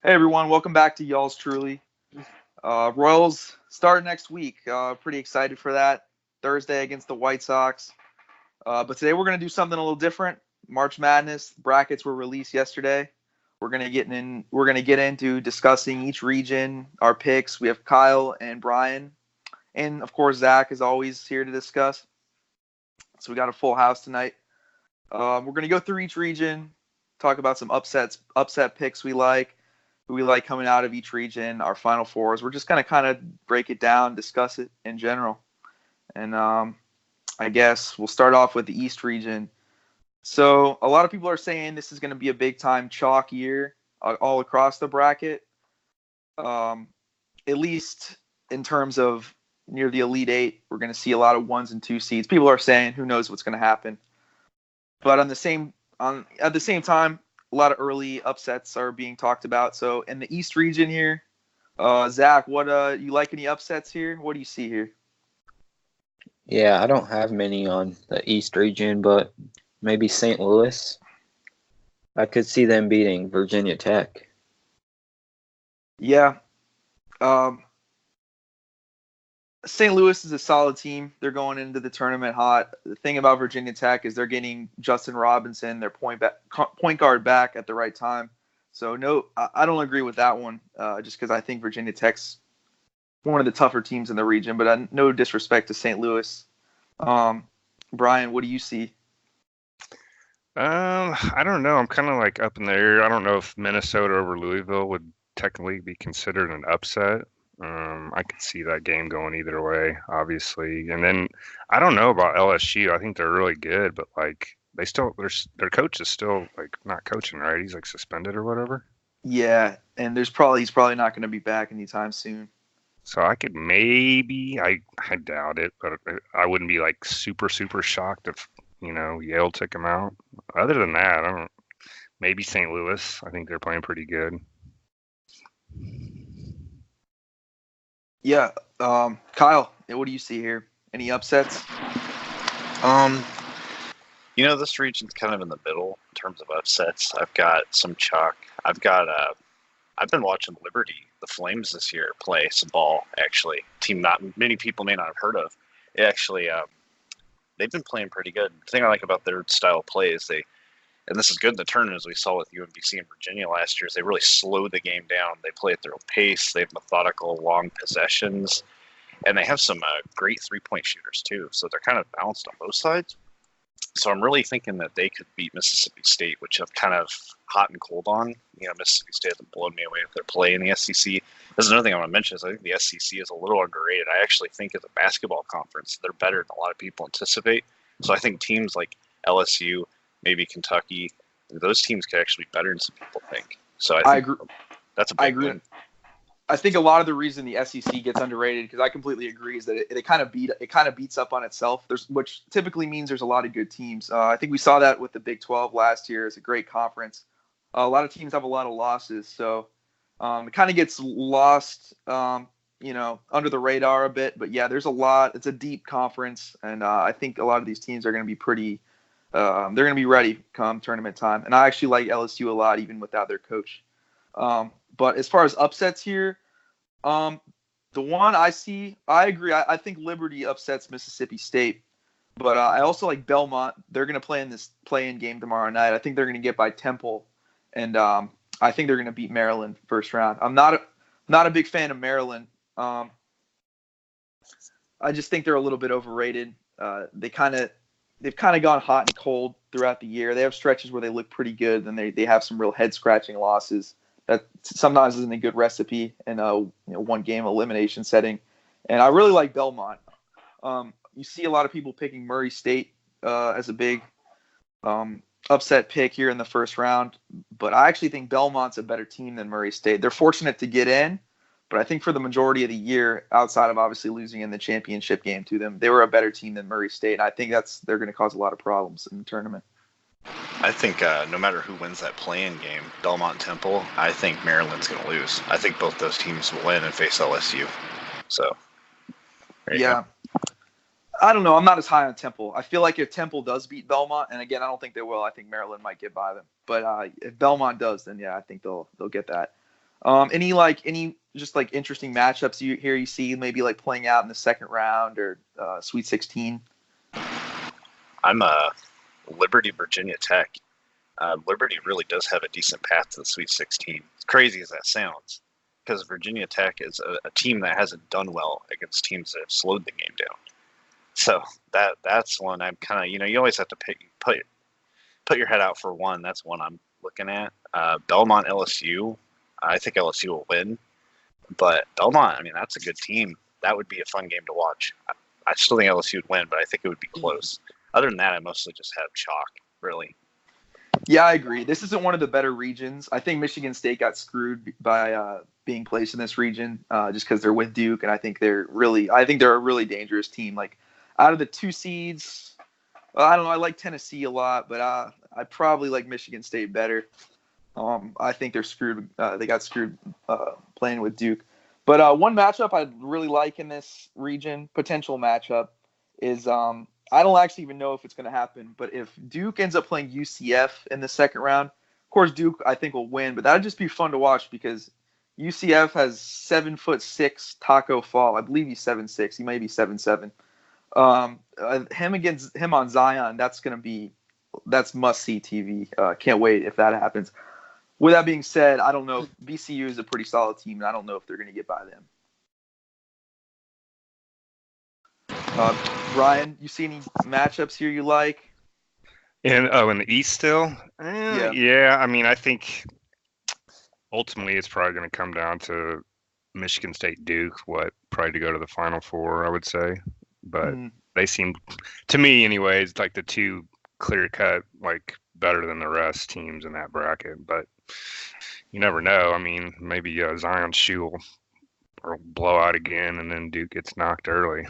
Hey everyone, welcome back to Yals Truly. Royals start next week. Pretty excited for that. Thursday against the White Sox. But today we're going to do something a little different. March Madness brackets were released yesterday. We're going to get into discussing each region, our picks. We have Kyle and Brian, and of course Zach is always here to discuss. So we got a full house tonight. We're going to go through each region, talk about some upset picks who we like coming out of each region, our Final Fours. We're just going to kind of break it down, discuss it in general. And I guess we'll start off with the East region. So a lot of people are saying this is going to be a big-time chalk year all across the bracket, at least in terms of near the Elite Eight. We're going to see a lot of 1s and 2 seeds. People are saying who knows what's going to happen. But at the same time, a lot of early upsets are being talked about. So in the East region here, Zach, what you like any upsets here? What do you see here? Yeah, I don't have many on the East region, but maybe St. Louis. I could see them beating Virginia Tech. Yeah. St. Louis is a solid team. They're going into the tournament hot. The thing about Virginia Tech is they're getting Justin Robinson, their point guard, back at the right time. So no, I don't agree with that one. Just because I think Virginia Tech's one of the tougher teams in the region. But no disrespect to St. Louis. Brian, what do you see? I don't know. I'm kind of like up in the air. I don't know if Minnesota over Louisville would technically be considered an upset. I could see that game going either way, obviously. And then I don't know about LSU. I think they're really good, but like their coach is still like not coaching, right? He's like suspended or whatever. Yeah, and he's probably not going to be back anytime soon. So I could maybe I doubt it, but I wouldn't be like super shocked if Yale took him out. Other than that, I don't. Maybe St. Louis. I think they're playing pretty good. Yeah, Kyle, what do you see here? Any upsets? Um, this region's kind of in the middle in terms of upsets. I've got some chalk. I've been watching Liberty, the Flames this year, play some ball, actually. Team not many people may not have heard of. They've been playing pretty good. The thing I like about their style of play is and this is good in the tournament, as we saw with UMBC and Virginia last year, is they really slow the game down. They play at their own pace. They have methodical, long possessions. And they have some great three-point shooters, too. So they're kind of balanced on both sides. So I'm really thinking that they could beat Mississippi State, which I'm kind of hot and cold on. Mississippi State hasn't blown me away with their play in the SEC. There's another thing I want to mention is I think the SEC is a little underrated. I actually think as a basketball conference, they're better than a lot of people anticipate. So I think teams like LSU, maybe Kentucky, those teams could actually be better than some people think. So I agree. That's a big win. I think a lot of the reason the SEC gets underrated, because I completely agree, is that it kind of beats up on itself. Which typically means there's a lot of good teams. I think we saw that with the Big 12 last year. It's a great conference. A lot of teams have a lot of losses, so it kind of gets lost, under the radar a bit. But yeah, there's a lot. It's a deep conference, and I think a lot of these teams are going to be pretty. They're going to be ready come tournament time, and I actually like LSU a lot, even without their coach. But as far as upsets here, the one I see, I agree. I think Liberty upsets Mississippi State, but I also like Belmont. They're going to play in this play-in game tomorrow night. I think they're going to get by Temple, and I think they're going to beat Maryland first round. I'm not a big fan of Maryland. I just think they're a little bit overrated. They've kind of gone hot and cold throughout the year. They have stretches where they look pretty good, then they have some real head-scratching losses. That sometimes isn't a good recipe in a one-game elimination setting. And I really like Belmont. You see a lot of people picking Murray State as a big upset pick here in the first round, but I actually think Belmont's a better team than Murray State. They're fortunate to get in, but I think for the majority of the year, outside of obviously losing in the championship game to them, they were a better team than Murray State. And I think they're going to cause a lot of problems in the tournament. I think no matter who wins that play-in game, Belmont and Temple, I think Maryland's going to lose. I think both those teams will win and face LSU. So, yeah. I don't know. I'm not as high on Temple. I feel like if Temple does beat Belmont, and again, I don't think they will. I think Maryland might get by them. But if Belmont does, then yeah, I think they'll get that. Any just like interesting matchups you see maybe like playing out in the second round or Sweet 16? I'm Liberty Virginia Tech. Liberty really does have a decent path to the Sweet 16. As crazy as that sounds, because Virginia Tech is a team that hasn't done well against teams that have slowed the game down. So that's one I'm kind of, you always have to put your head out for one. That's one I'm looking at. Belmont LSU. I think LSU will win, but Belmont, I mean, that's a good team. That would be a fun game to watch. I still think LSU would win, but I think it would be close. Other than that, I mostly just have chalk, really. Yeah, I agree. This isn't one of the better regions. I think Michigan State got screwed by being placed in this region just because they're with Duke, and I think they're a really dangerous team. Like out of the 2 seeds, I don't know. I like Tennessee a lot, but I probably like Michigan State better. I think they're screwed. They got screwed playing with Duke. But one matchup I really like in this region, potential matchup, is I don't actually even know if it's going to happen. But if Duke ends up playing UCF in the second round, of course Duke I think will win. But that'd just be fun to watch because UCF has 7'6" Taco Fall. I believe he's 7'6". He may be 7'7". Him against him on Zion, that's must see TV. Can't wait if that happens. With that being said, I don't know. VCU is a pretty solid team, and I don't know if they're going to get by them. Ryan, you see any matchups here you like? In the East still? Yeah. Yeah, I mean, I think ultimately it's probably going to come down to Michigan State Duke, probably to go to the Final Four, I would say. But they seem, to me anyways, like the two clear-cut, like better than the rest teams in that bracket. But you never know. I mean, maybe Zion's shoe will blow out again, and then Duke gets knocked early.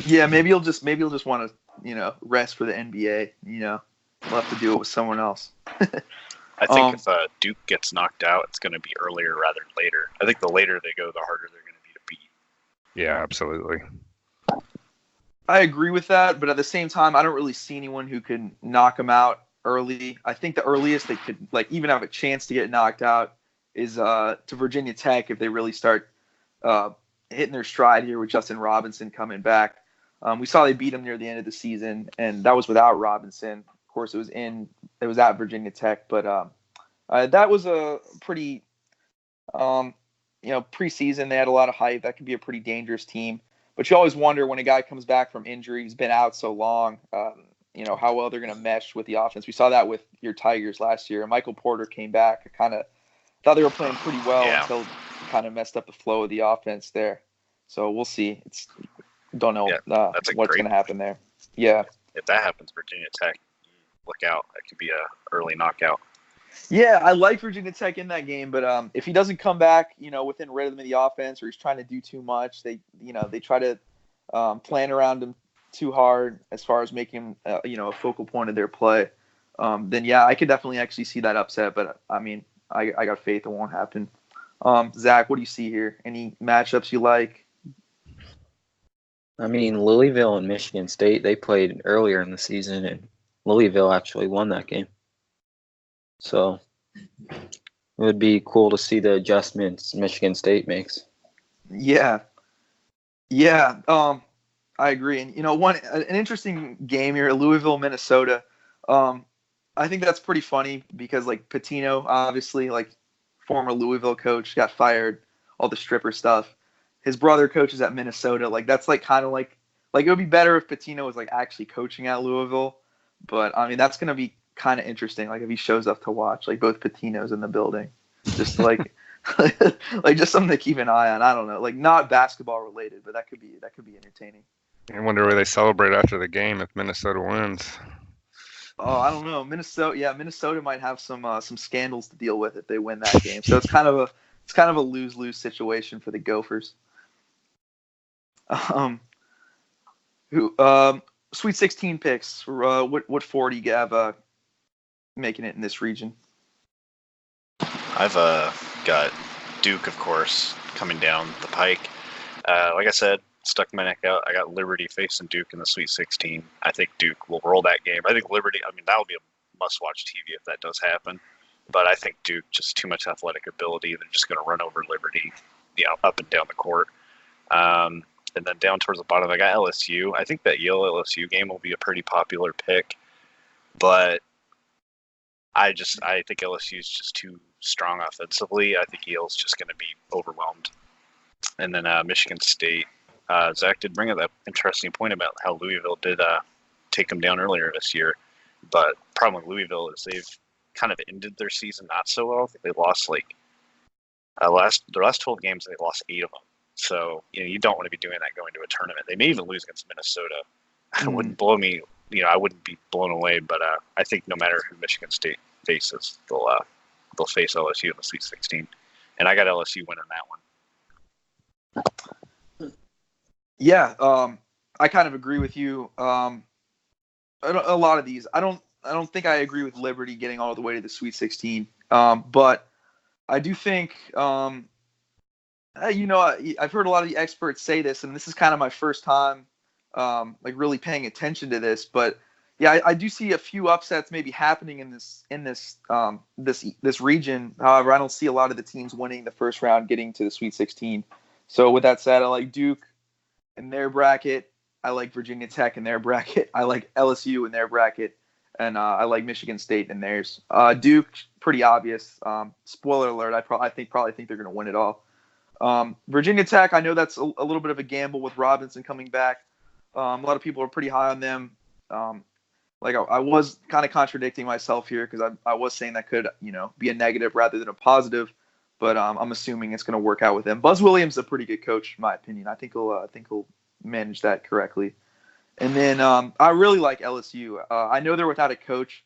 Yeah, maybe you'll just want to rest for the NBA. We'll have to do it with someone else. I think if Duke gets knocked out, it's going to be earlier rather than later. I think the later they go, the harder they're going to be to beat. Yeah, absolutely. I agree with that, but at the same time, I don't really see anyone who can knock them out early. I think the earliest they could even have a chance to get knocked out is to Virginia Tech if they really start hitting their stride here with Justin Robinson coming back. We saw they beat him near the end of the season, and that was without Robinson. Of course, it was at Virginia Tech, but that was a pretty preseason. They had a lot of hype. That could be a pretty dangerous team. But you always wonder when a guy comes back from injury, he's been out so long, how well they're going to mesh with the offense. We saw that with your Tigers last year. Michael Porter came back. I kind of thought they were playing pretty well until kind of messed up the flow of the offense there. So we'll see. Don't know what's going to happen there. Yeah. If that happens, Virginia Tech, look out. That could be a early knockout. Yeah, I like Virginia Tech in that game, but if he doesn't come back, within rhythm of the offense, or he's trying to do too much, they try to plan around him too hard as far as making him, a focal point of their play. Then yeah, I could definitely actually see that upset, but I mean, I got faith it won't happen. Zach, what do you see here? Any matchups you like? I mean, Louisville and Michigan State, they played earlier in the season, and Louisville actually won that game. So it would be cool to see the adjustments Michigan State makes. Yeah. I agree. And an interesting game here, Louisville, Minnesota. I think that's pretty funny because Pitino, obviously, former Louisville coach, got fired, all the stripper stuff. His brother coaches at Minnesota. That's kind of it would be better if Pitino was actually coaching at Louisville. But I mean, that's going to be kind of interesting. If he shows up to watch, both Patinos in the building, just just something to keep an eye on. I don't know, not basketball related, but that could be entertaining. I wonder where they celebrate after the game if Minnesota wins. Oh, I don't know. Minnesota might have some scandals to deal with if they win that game. So it's kind of a lose-lose situation for the Gophers. Sweet 16 picks. What four do you have making it in this region? I've got Duke, of course, coming down the pike. Like I said, stuck my neck out. I got Liberty facing Duke in the Sweet 16. I think Duke will roll that game. I think Liberty, that'll be a must-watch TV if that does happen. but I think Duke just too much athletic ability. They're just going to run over Liberty, up and down the court. And then down towards the bottom, I got LSU. I think that Yale LSU game will be a pretty popular pick, but I think LSU is just too strong offensively. I think Yale's just going to be overwhelmed. And then Michigan State. Zach did bring up that interesting point about how Louisville did take them down earlier this year, but the problem with Louisville is they've kind of ended their season not so well. I think they lost their last 12 games. They lost 8 of them. So you don't want to be doing that going to a tournament. They may even lose against Minnesota. It wouldn't blow me. I wouldn't be blown away. But I think no matter who Michigan State faces, they'll face LSU in the Sweet 16. And I got LSU winning that one. Yeah, I kind of agree with you. A lot of these, I don't think I agree with Liberty getting all the way to the Sweet 16. But I do think, I've heard a lot of the experts say this, and this is kind of my first time, really paying attention to this. But yeah, I do see a few upsets maybe happening in this region. However, I don't see a lot of the teams winning the first round getting to the Sweet 16. So with that said, I like Duke in their bracket. I like Virginia Tech in their bracket. I like LSU in their bracket. And I like Michigan State in theirs. Duke, pretty obvious. Spoiler alert, I probably think they're going to win it all. Virginia Tech, I know that's a little bit of a gamble with Robinson coming back. A lot of people are pretty high on them. I was kind of contradicting myself here because I was saying that could be a negative rather than a positive. But I'm assuming it's going to work out with them. Buzz Williams is a pretty good coach, in my opinion. I think he'll manage that correctly. And then I really like LSU. I know they're without a coach.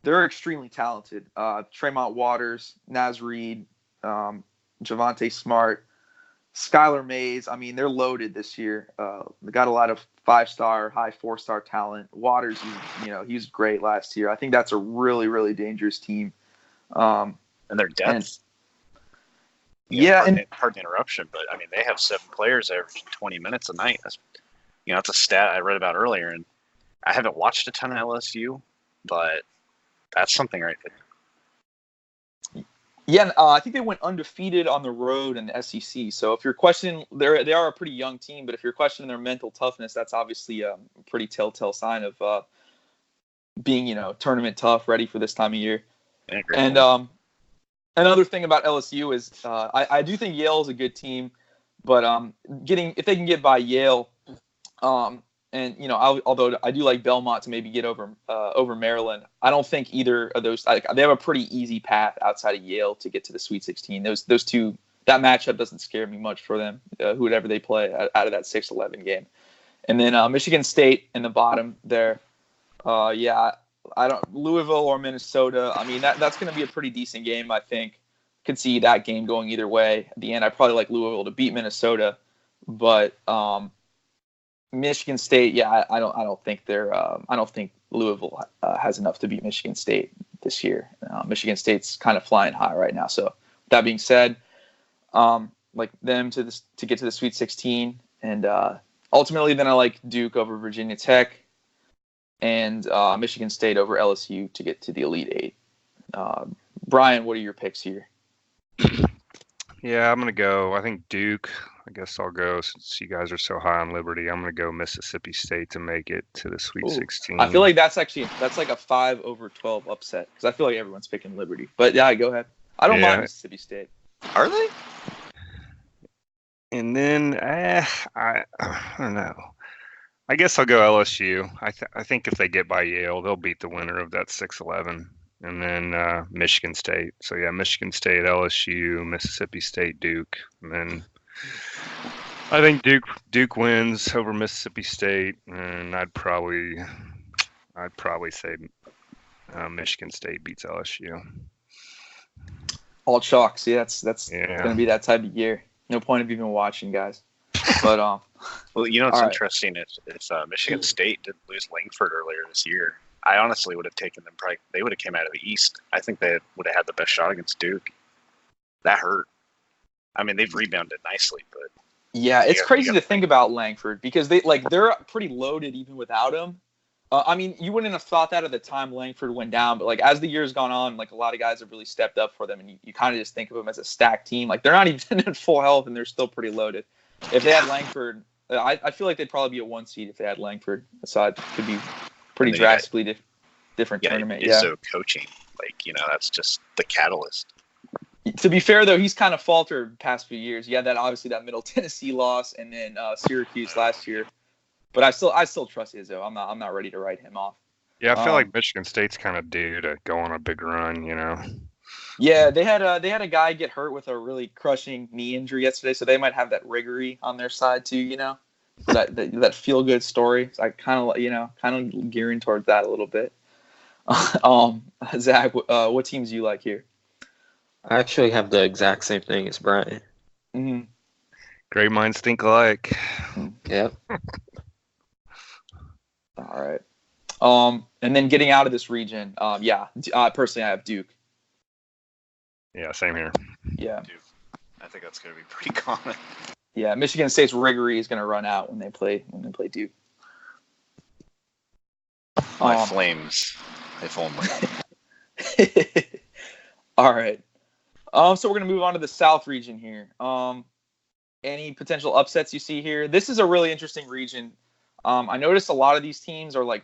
They're extremely talented. Tremont Waters, Naz Reid, Javonte Smart, Skylar Mays. I mean, they're loaded this year. They got a lot of 5-star, high 4-star talent. Waters, he was great last year. I think that's a really, really dangerous team. And their depth. Pardon the interruption, but I mean, they have 7 players averaging 20 minutes a night. That's a stat I read about earlier, and I haven't watched a ton of LSU, but that's something right there. Yeah, I think they went undefeated on the road in the SEC. So if you're questioning, they are a pretty young team, but if you're questioning their mental toughness, that's obviously a pretty telltale sign of being, tournament tough, ready for this time of year. And another thing about LSU is I do think Yale is a good team, but if they can get by Yale. Although I do like Belmont to maybe get over Maryland, I don't think either of those. They have a pretty easy path outside of Yale to get to the Sweet 16. Those two, that matchup doesn't scare me much for them. Whoever they play out of that 6-11 game, and then Michigan State in the bottom there. I don't Louisville or Minnesota. I mean that's going to be a pretty decent game. I think could see that game going either way. At the end, I probably like Louisville to beat Minnesota, but Michigan State, I don't think I don't think Louisville has enough to beat Michigan State this year. Michigan State's kind of flying high right now. So that being said, like them to get to the Sweet 16, and ultimately then I like Duke over Virginia Tech, and Michigan State over LSU to get to the Elite Eight. Brian, what are your picks here? Yeah, I'm gonna go. I think Duke. I guess I'll go since you guys are so high on Liberty. I'm gonna go Mississippi State to make it to the Sweet 16. I feel like that's like a 5/12 upset because I feel like everyone's picking Liberty. But yeah, go ahead. I don't mind Mississippi State. Are they? And then I don't know. I guess I'll go LSU. I think if they get by Yale, they'll beat the winner of that 6-11. And then Michigan State. So yeah, Michigan State, LSU, Mississippi State, Duke, and then I think Duke wins over Mississippi State, and I'd probably say Michigan State beats LSU. All chalk. See, that's going to be that type of year. No point of even watching, guys. But well, it's interesting. If Michigan State did lose Langford earlier this year, I honestly would have taken them. Probably they would have came out of the East. I think they would have had the best shot against Duke. That hurt. I mean, they've rebounded nicely, but yeah, it's crazy to think about Langford because they're pretty loaded even without him. I mean, you wouldn't have thought that at the time Langford went down, but like as the years gone on, like a lot of guys have really stepped up for them, and you kind of just think of them as a stacked team. Like they're not even in full health, and they're still pretty loaded. If they had Langford, I feel like they'd probably be a 1 seed if they had Langford. Aside, could be pretty drastically different tournament. Yeah. So coaching, like that's just the catalyst. To be fair though, he's kind of faltered past few years. He had obviously that Middle Tennessee loss, and then Syracuse last year. But I still trust Izzo. I'm not ready to write him off. Yeah, I feel like Michigan State's kind of due to go on a big run, Yeah, they had a guy get hurt with a really crushing knee injury yesterday, so they might have that Riggory on their side too, that feel good story. So I kind of gearing towards that a little bit. Zach, what teams do you like here? I actually have the exact same thing as Brian. Mm-hmm. Great minds think alike. Yep. All right. And then getting out of this region, personally, I have Duke. Yeah, same here. Yeah. Duke. I think that's going to be pretty common. Yeah, Michigan State's Riggory is going to run out when they play Duke. My Flames, if only. All right. So we're going to move on to the South region here. Any potential upsets you see here? This is a really interesting region. I noticed a lot of these teams are like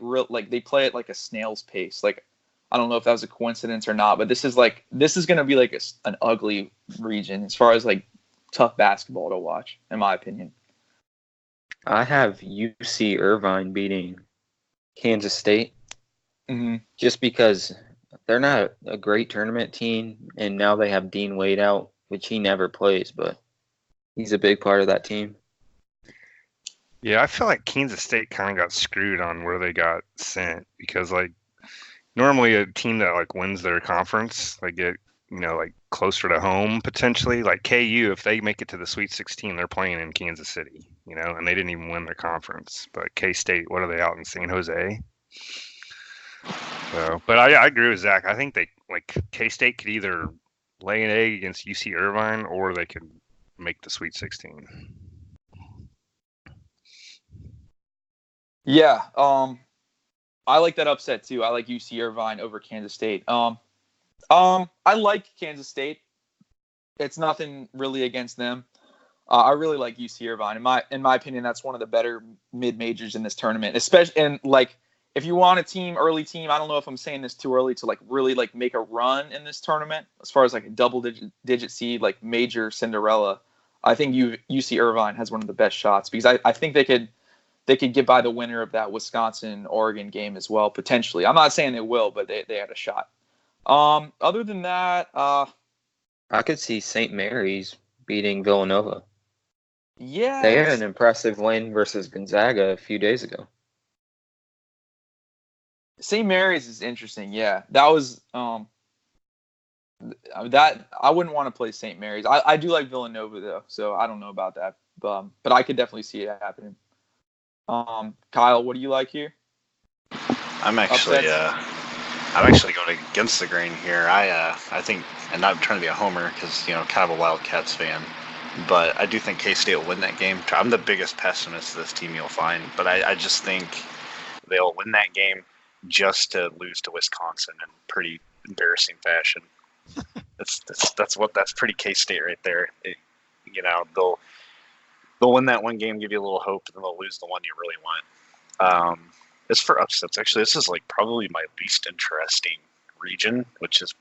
they play at like a snail's pace. Like, I don't know if that was a coincidence or not, but this is going to be like an ugly region as far as like tough basketball to watch, in my opinion. I have UC Irvine beating Kansas State just because they're not a great tournament team, and now they have Dean Wade out, which he never plays, but he's a big part of that team. Yeah, I feel like Kansas State kind of got screwed on where they got sent because, like, normally a team that like wins their conference, they get like closer to home potentially. Like KU, if they make it to the Sweet 16, they're playing in Kansas City, and they didn't even win their conference. But K-State, what are they out in San Jose? So, but I agree with Zach. I think K-State could either lay an egg against UC Irvine or they could make the Sweet 16. Yeah, I like that upset too. I like UC Irvine over Kansas State. I like Kansas State. It's nothing really against them. I really like UC Irvine. In my opinion, that's one of the better mid majors in this tournament. Especially, and like, if you want a early team, I don't know if I'm saying this too early to like really like make a run in this tournament as far as like a double digit seed, like major Cinderella. I think UC Irvine has one of the best shots because I think they could get by the winner of that Wisconsin-Oregon game as well, potentially. I'm not saying they will, but they had a shot. Other than that, I could see St. Mary's beating Villanova. Yeah. They had an impressive win versus Gonzaga a few days ago. St. Mary's is interesting. Yeah, that was that I wouldn't want to play St. Mary's. I do like Villanova though, so I don't know about that, but I could definitely see it happening. Kyle, what do you like here? I'm actually going against the grain here. I think, and not trying to be a homer because kind of a Wildcats fan, but I do think K-State will win that game. I'm the biggest pessimist of this team you'll find, but I just think they'll win that game just to lose to Wisconsin in pretty embarrassing fashion. That's pretty K-State right there. They'll win that one game, give you a little hope, and then they'll lose the one you really want. As for upsets, actually, this is like probably my least interesting region, which is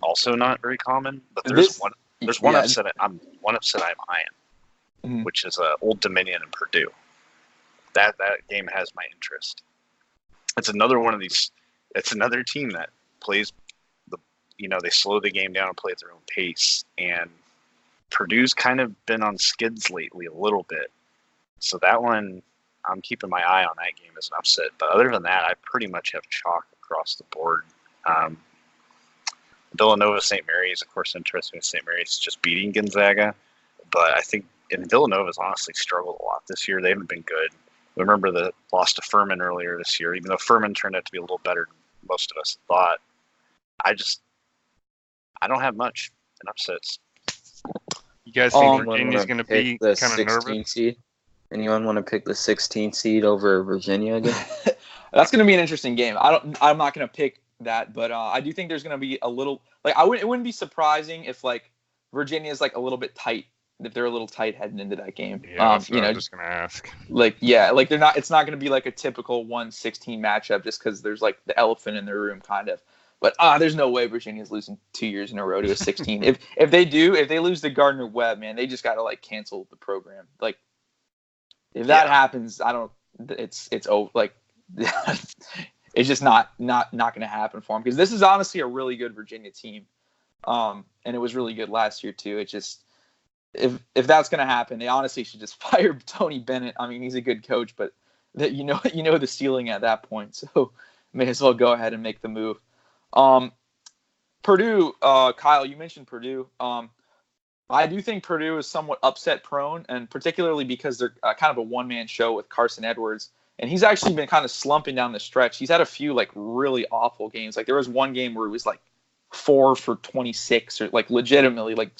also not very common. But there's one upset I'm eyeing, which is Old Dominion and Purdue. That game has my interest. It's another one of these. It's another team that plays they slow the game down and play at their own pace, and Purdue's kind of been on skids lately a little bit. So that one, I'm keeping my eye on that game as an upset. But other than that, I pretty much have chalk across the board. Villanova, St. Mary's, of course, interesting. St. Mary's just beating Gonzaga. But I think Villanova's honestly struggled a lot this year. They haven't been good. Remember the loss to Furman earlier this year, even though Furman turned out to be a little better than most of us thought. I don't have much in upsets. You guys think Virginia's going to be kind of nervous? Seed? Anyone want to pick the 16th seed over Virginia again? That's going to be an interesting game. I'm not going to pick that, but I do think there's going to be a little like it wouldn't be surprising if like Virginia is like a little bit tight, if they're a little tight heading into that game. Yeah, that's what I was just going to ask. Like like they're not. It's not going to be like a typical 1-16 matchup just because there's like the elephant in their room kind of. But there's no way Virginia's losing 2 years in a row to a 16. if they lose to Gardner Webb, man, they just got to like cancel the program. Like if that happens, it's over. Like it's just not going to happen for them because this is honestly a really good Virginia team, and it was really good last year too. It just if that's going to happen, they honestly should just fire Tony Bennett. I mean, he's a good coach, but you know the ceiling at that point, so may as well go ahead and make the move. Purdue, Kyle, you mentioned Purdue. I do think Purdue is somewhat upset prone, and particularly because they're kind of a one-man show with Carson Edwards, and he's actually been kind of slumping down the stretch. He's had a few like really awful games. Like there was one game where it was like 4 for 26 or like legitimately like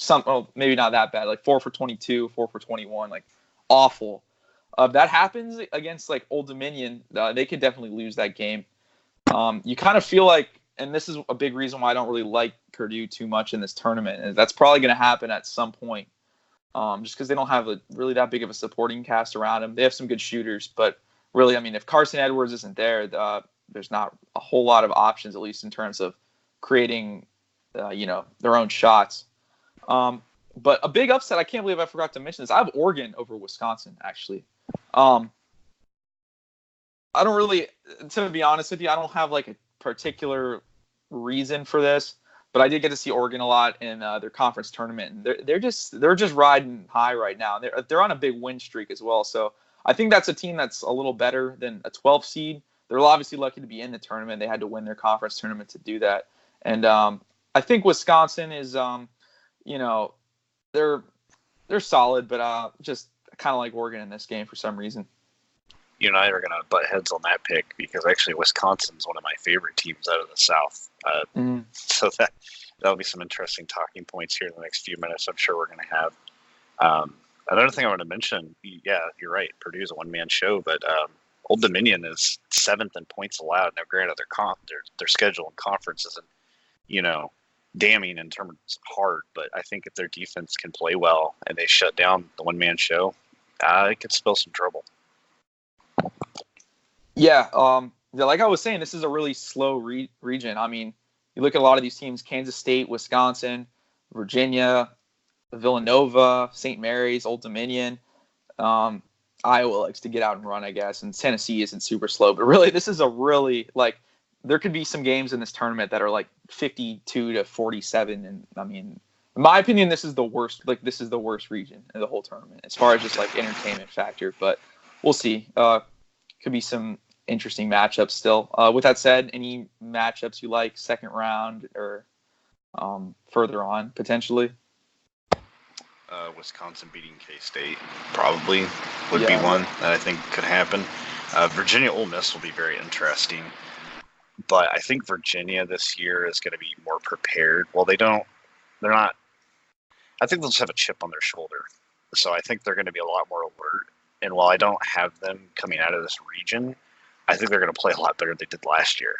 maybe not that bad, like 4 for 22, 4 for 21, like awful. That happens against like Old Dominion. They could definitely lose that game. You kind of feel like, and this is a big reason why I don't really like Purdue too much in this tournament, and that's probably going to happen at some point, just because they don't have really that big of a supporting cast around them. They have some good shooters, but really, I mean, if Carson Edwards isn't there, there's not a whole lot of options, at least in terms of creating, their own shots. But a big upset, I can't believe I forgot to mention this. I have Oregon over Wisconsin, actually. I don't really, to be honest with you, I don't have like a particular reason for this, but I did get to see Oregon a lot in their conference tournament. And they're just riding high right now. They're on a big win streak as well. So I think that's a team that's a little better than a 12 seed. They're obviously lucky to be in the tournament. They had to win their conference tournament to do that. And I think Wisconsin is, they're solid, but just kind of like Oregon in this game for some reason. You and I are going to butt heads on that pick because actually Wisconsin's one of my favorite teams out of the South. So that'll be some interesting talking points here in the next few minutes. I'm sure we're going to have. Another thing I want to mention, yeah, you're right. Purdue is a one-man show, but Old Dominion is 7th in points allowed. Now, granted, their schedule and conference isn't, damning in terms of hard, but I think if their defense can play well and they shut down the one-man show, it could spell some trouble. Yeah, like I was saying, this is a really slow region. I mean, you look at a lot of these teams: Kansas State, Wisconsin, Virginia, Villanova, St. Mary's, Old Dominion. Iowa likes to get out and run, I guess, and Tennessee isn't super slow. But really, this is a really like there could be some games in this tournament that are like 52-47, and I mean, in my opinion, this is the worst. Like this is the worst region in the whole tournament as far as just like entertainment factor. But we'll see. Could be some interesting matchups still. With that said, any matchups you like second round or further on potentially? Wisconsin beating K-State probably would be one that I think could happen. Virginia Ole Miss will be very interesting, but I think Virginia this year is going to be more prepared. Well, they're not. I think they'll just have a chip on their shoulder, so I think they're going to be a lot more alert. And while I don't have them coming out of this region, I think they're going to play a lot better than they did last year.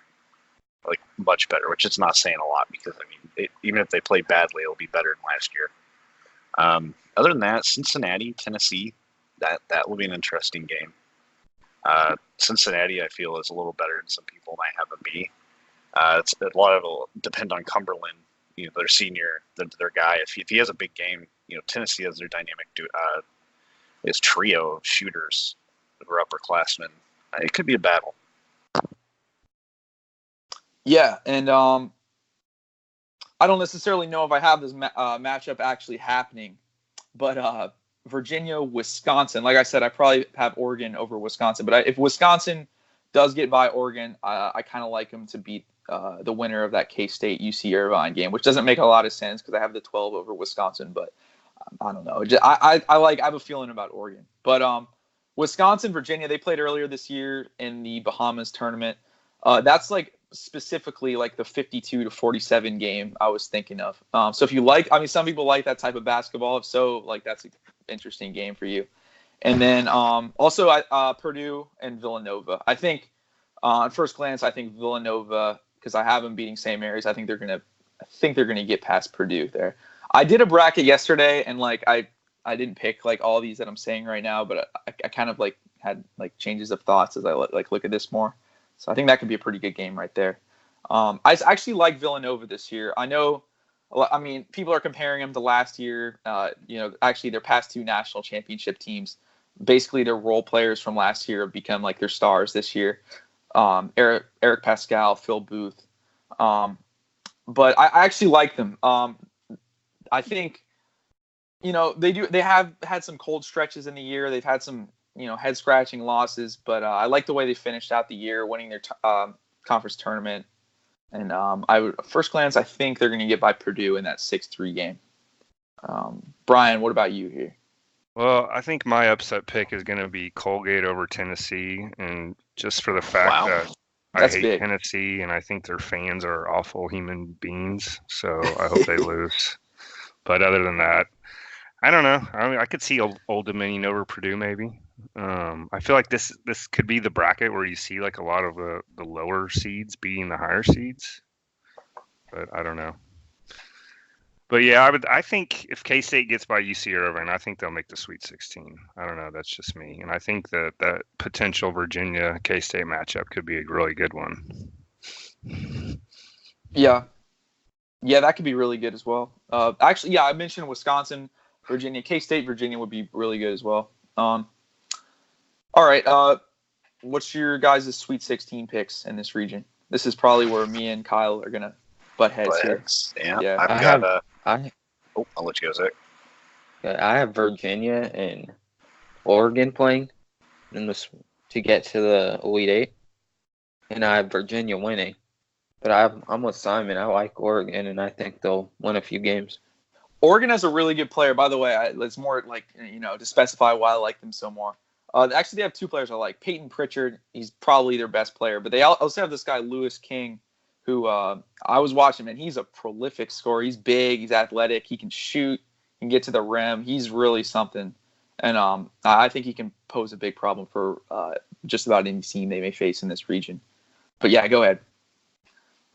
Like, much better, which is not saying a lot because, I mean, even if they play badly, it'll be better than last year. Other than that, Cincinnati, Tennessee, that will be an interesting game. Cincinnati, I feel, is a little better than some people might have them be. It's a lot of it will depend on Cumberland, their senior, their guy. If he has a big game, Tennessee has their dynamic this trio of shooters who are upperclassmen. It could be a battle. Yeah, and I don't necessarily know if I have this matchup actually happening, but Virginia, Wisconsin, like I said, I probably have Oregon over Wisconsin. But if Wisconsin does get by Oregon, I kind of like them to beat the winner of that K-State UC Irvine game, which doesn't make a lot of sense because I have the 12 over Wisconsin, but I don't know. I have a feeling about Oregon. But Wisconsin, Virginia, they played earlier this year in the Bahamas tournament. That's like specifically like the 52-47 game I was thinking of. So if you like, I mean, some people like that type of basketball. If so, like that's an interesting game for you. And then also Purdue and Villanova. I think On first glance, I think Villanova, because I have them beating St. Mary's. I think they're gonna get past Purdue there. I did a bracket yesterday, and like I didn't pick like all these that I'm saying right now, but I kind of like had like changes of thoughts as I like look at this more. So I think that could be a pretty good game right there. I actually like Villanova this year. I know, I mean, people are comparing them to last year. Actually, their past two national championship teams, basically their role players from last year have become like their stars this year. Eric Pascal, Phil Booth. But I actually like them. I think, they have had some cold stretches in the year. They've had some, head scratching losses, but I like the way they finished out the year, winning their conference tournament. And first glance, I think they're going to get by Purdue in that 6-3 game. Brian, what about you here? Well, I think my upset pick is going to be Colgate over Tennessee, and just for the fact that I hate big. Tennessee and I think their fans are awful human beings, so I hope they lose. But other than that, I don't know. I mean, I could see Old Dominion over Purdue maybe. I feel like this could be the bracket where you see like a lot of the lower seeds beating the higher seeds, but I don't know. But yeah, I think if K-State gets by UC Irvine, I think they'll make the Sweet 16. I don't know. That's just me, and I think that potential Virginia K-State matchup could be a really good one. Yeah, that could be really good as well. Actually, I mentioned Wisconsin, Virginia, K-State, Virginia would be really good as well. All right. What's your guys' Sweet 16 picks in this region? This is probably where me and Kyle are gonna butt heads here. Yeah. I'll let you go, Zach. I have Virginia and Oregon playing to get to the Elite Eight, and I have Virginia winning. But I'm with Simon. I like Oregon, and I think they'll win a few games. Oregon has a really good player, by the way. It's more like to specify why I like them so more. Actually, they have two players I like. Peyton Pritchard, he's probably their best player, but they also have this guy Lewis King, who I was watching, and he's a prolific scorer. He's big, he's athletic, he can shoot, he can get to the rim. He's really something, and I think he can pose a big problem for just about any team they may face in this region. But yeah, go ahead.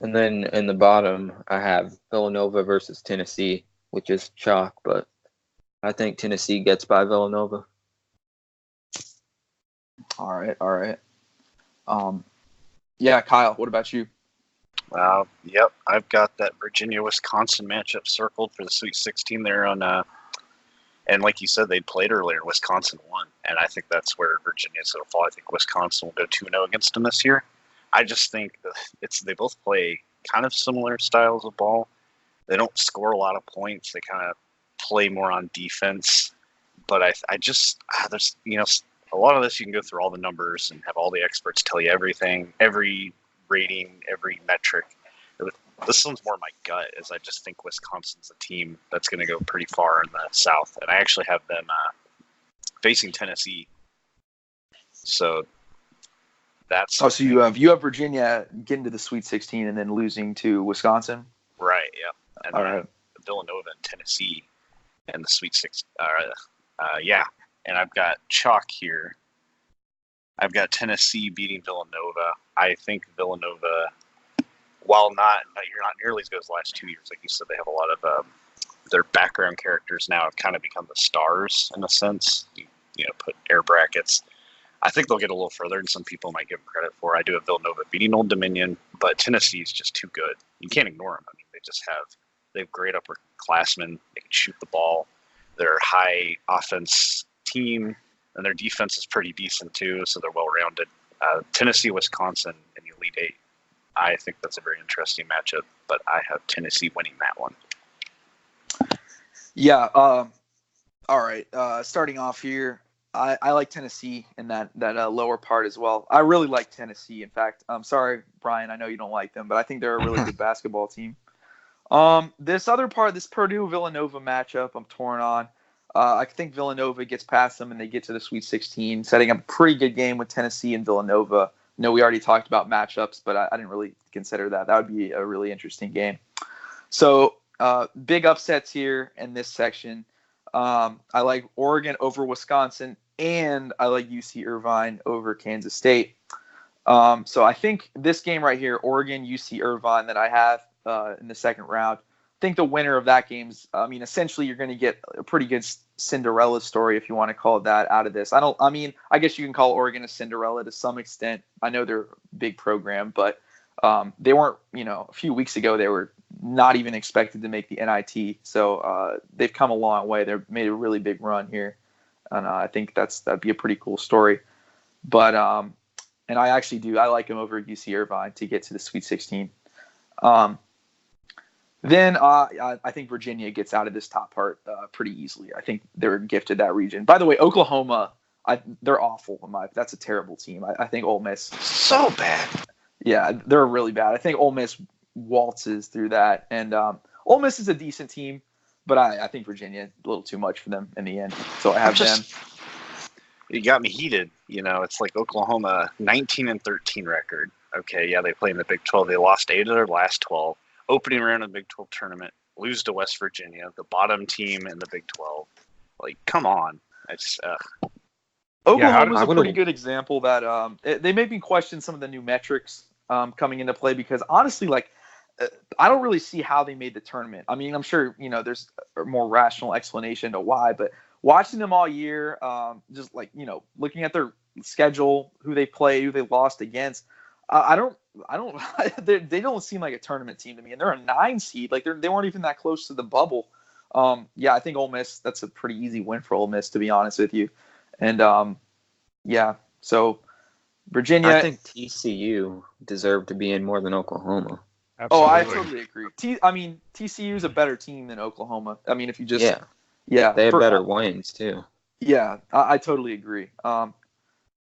And then in the bottom, I have Villanova versus Tennessee, which is chalk, but I think Tennessee gets by Villanova. All right. Yeah, Kyle, what about you? Yep, I've got that Virginia-Wisconsin matchup circled for the Sweet 16 there on, and like you said, they played earlier. Wisconsin won, and I think that's where Virginia's going to fall. I think Wisconsin will go 2-0 against them this year. I just think they both play kind of similar styles of ball. They don't score a lot of points. They kind of play more on defense. But there's a lot of this you can go through all the numbers and have all the experts tell you everything, every rating, every metric. This one's more my gut, as I just think Wisconsin's a team that's going to go pretty far in the South, and I actually have them facing Tennessee. So that's so you have Virginia getting to the Sweet 16 and then losing to Wisconsin, right? Yeah, and all right. Villanova and Tennessee and the Sweet 16. Yeah, and I've got chalk here. I've got Tennessee beating Villanova. I think Villanova, while not nearly as good as the last 2 years, like you said, they have a lot of their background characters now have kind of become the stars in a sense. You put air brackets. I think they'll get a little further than some people might give them credit for. I do have Villanova beating Old Dominion, but Tennessee is just too good. You can't ignore them. I mean, they have great upperclassmen. They can shoot the ball. They're a high offense team, and their defense is pretty decent too, so they're well-rounded. Tennessee, Wisconsin in the Elite Eight. I think that's a very interesting matchup, but I have Tennessee winning that one. Yeah. All right. Starting off here, I like Tennessee in that lower part as well. I really like Tennessee. In fact, I'm sorry, Brian, I know you don't like them, but I think they're a really good basketball team. This other part, this Purdue-Villanova matchup, I'm torn on. I think Villanova gets past them and they get to the Sweet 16, setting up a pretty good game with Tennessee and Villanova. No, we already talked about matchups, but I didn't really consider that. That would be a really interesting game. So big upsets here in this section. I like Oregon over Wisconsin, and I like UC Irvine over Kansas State. So I think this game right here, Oregon, UC Irvine, that I have in the second round. I think the winner of that game's, I mean, essentially you're going to get a pretty good Cinderella story, if you want to call it that, out of this. I guess you can call Oregon a Cinderella to some extent. I know they're a big program, but they weren't, a few weeks ago, they were not even expected to make the NIT. So they've come a long way. They've made a really big run here. And I think that'd be a pretty cool story. But, and I actually do. I like them over UC Irvine to get to the Sweet 16. Then I think Virginia gets out of this top part pretty easily. I think they're gifted that region. By the way, Oklahoma, they're awful. That's a terrible team. I think Ole Miss. So bad. Yeah, they're really bad. I think Ole Miss waltzes through that. And Ole Miss is a decent team, but I think Virginia, a little too much for them in the end. So I have them. You got me heated. It's like Oklahoma, 19-13 record. Okay, yeah, they play in the Big 12. They lost 8 of their last 12. Opening round of the Big 12 tournament, lose to West Virginia, the bottom team in the Big 12. Like, come on. Oklahoma's a pretty good example that they made me question some of the new metrics coming into play because honestly, I don't really see how they made the tournament. I mean, I'm sure, there's a more rational explanation to why, but watching them all year, just looking at their schedule, who they play, who they lost against, they don't seem like a tournament team to me, and they're a 9 seed. Like they weren't even that close to the bubble. I think Ole Miss, that's a pretty easy win for Ole Miss, to be honest with you. And so Virginia. I think TCU deserved to be in more than Oklahoma. Absolutely. Oh, I totally agree. TCU is a better team than Oklahoma. I mean, if you just they have better wins too. Yeah, I totally agree.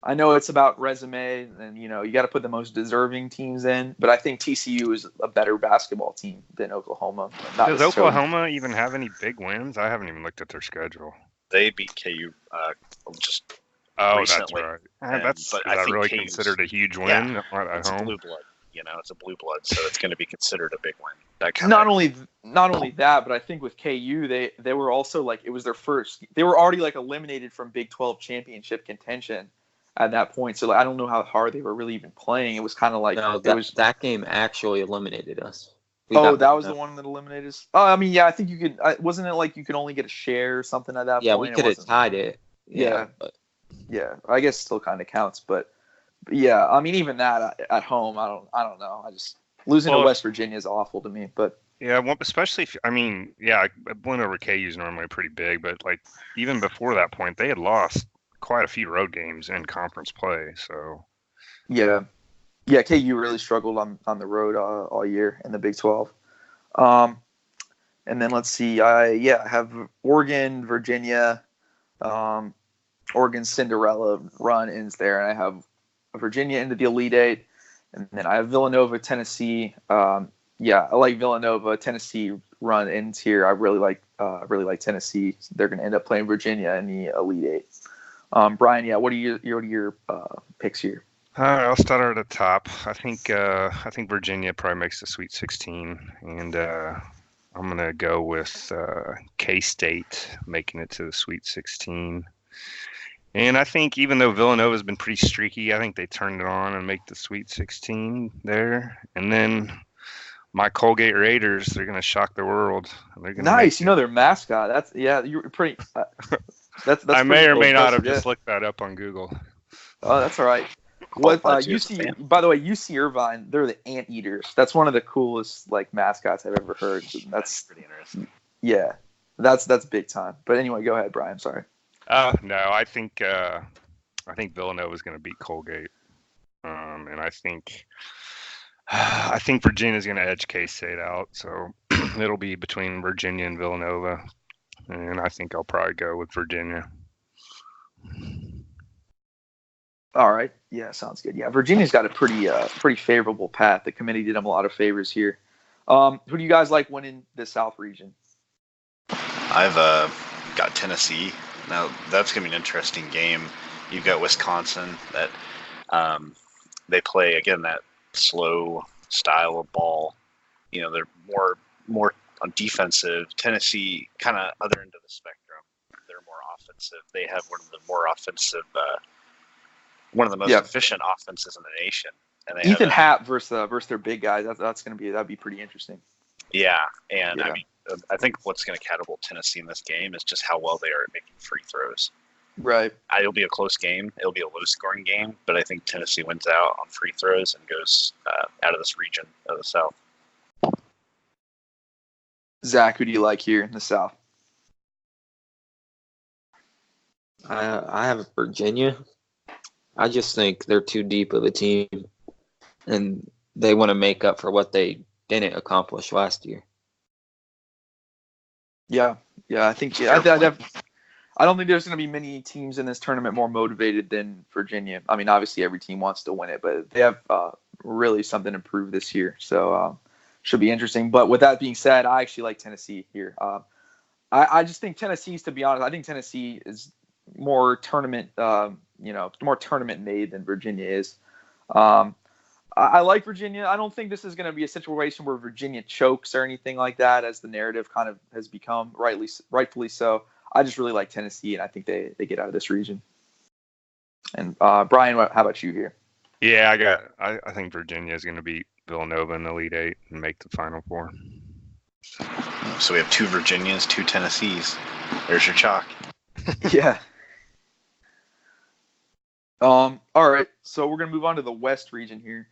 I know it's about resume, and you got to put the most deserving teams in, but I think TCU is a better basketball team than Oklahoma. Does Oklahoma even have any big wins? I haven't even looked at their schedule. They beat KU just recently. That's right. Is that really considered a huge win at home? It's blue blood. It's a blue blood, so it's going to be considered a big win. Not only that, but I think with KU, they were also it was their first. They were already eliminated from Big 12 championship contention at that point. So I don't know how hard they were really even playing. It was kind of that game actually eliminated us. That was the one that eliminated us. Oh, I mean, yeah, I think you could. Wasn't it you could only get a share or something at that point? Yeah, we could have tied it. Yeah, I guess it still kind of counts, but yeah, I mean, even that at home, I don't know. I just losing to West Virginia is awful to me, but. Yeah, well, especially if, a win over KU is normally pretty big, but even before that point, they had lost quite a few road games in conference play. So yeah, KU really struggled on the road all year in the Big 12. And then let's see, I have Oregon, Virginia, Oregon Cinderella run ends there, and I have Virginia into the Elite Eight, and then I have Villanova, Tennessee. I like Villanova. Tennessee run ends here. I really like Tennessee. They're going to end up playing Virginia in the Elite Eight. Brian, what are your picks here? I'll start at the top. I think Virginia probably makes the Sweet 16, and I'm going to go with K-State making it to the Sweet 16. And I think even though Villanova's been pretty streaky, I think they turned it on and make the Sweet 16 there. And then my Colgate Raiders, they're going to shock the world. Nice. Their mascot. You're pretty that's I may or may not have just looked that up on Google. Oh, that's all right. What UC? By the way, UC Irvine, they're the Anteaters. That's one of the coolest mascots I've ever heard. That's pretty interesting. Yeah, that's big time. But anyway, go ahead, Brian. Sorry. No, I think Villanova is going to beat Colgate, and I think Virginia's going to edge K-State out. So it'll be between Virginia and Villanova, and I think I'll probably go with Virginia. All right. Yeah, sounds good. Yeah, Virginia's got a pretty favorable path. The committee did them a lot of favors here. Who do you guys like winning the South region? I've got Tennessee. Now that's gonna be an interesting game. You've got Wisconsin that they play again that slow style of ball. They're more on defensive. Tennessee kind of other end of the spectrum. They're more offensive. They have one of the more offensive one of the most Yeah. efficient offenses in the nation. And they Ethan had Happ versus their big guys. That'd be pretty interesting. and Yeah. I mean, I think what's going to catapult Tennessee in this game is just how well they are at making free throws. Right. It'll be a close game. It'll be a low-scoring game, but I think Tennessee wins out on free throws and goes out of this region of the South. Zach, who do you like here in the South? I have Virginia. I just think they're too deep of a team, and they want to make up for what they didn't accomplish last year. Yeah. I think I don't think there's going to be many teams in this tournament more motivated than Virginia. I mean, obviously every team wants to win it, but they have really something to prove this year. So should be interesting. But with that being said, I actually like Tennessee here. I just think Tennessee's, to be honest, I think Tennessee is more tournament, more tournament made than Virginia is. I like Virginia. I don't think this is going to be a situation where Virginia chokes or anything like that, as the narrative kind of has become, rightfully so. I just really like Tennessee, and I think they get out of this region. And Brian, how about you here? Yeah, I think Virginia is going to beat Villanova in the Elite Eight and make the Final Four. So we have 2 Virginias, 2 Tennessees. There's your chalk. Yeah. All right. So we're gonna move on to the West region here.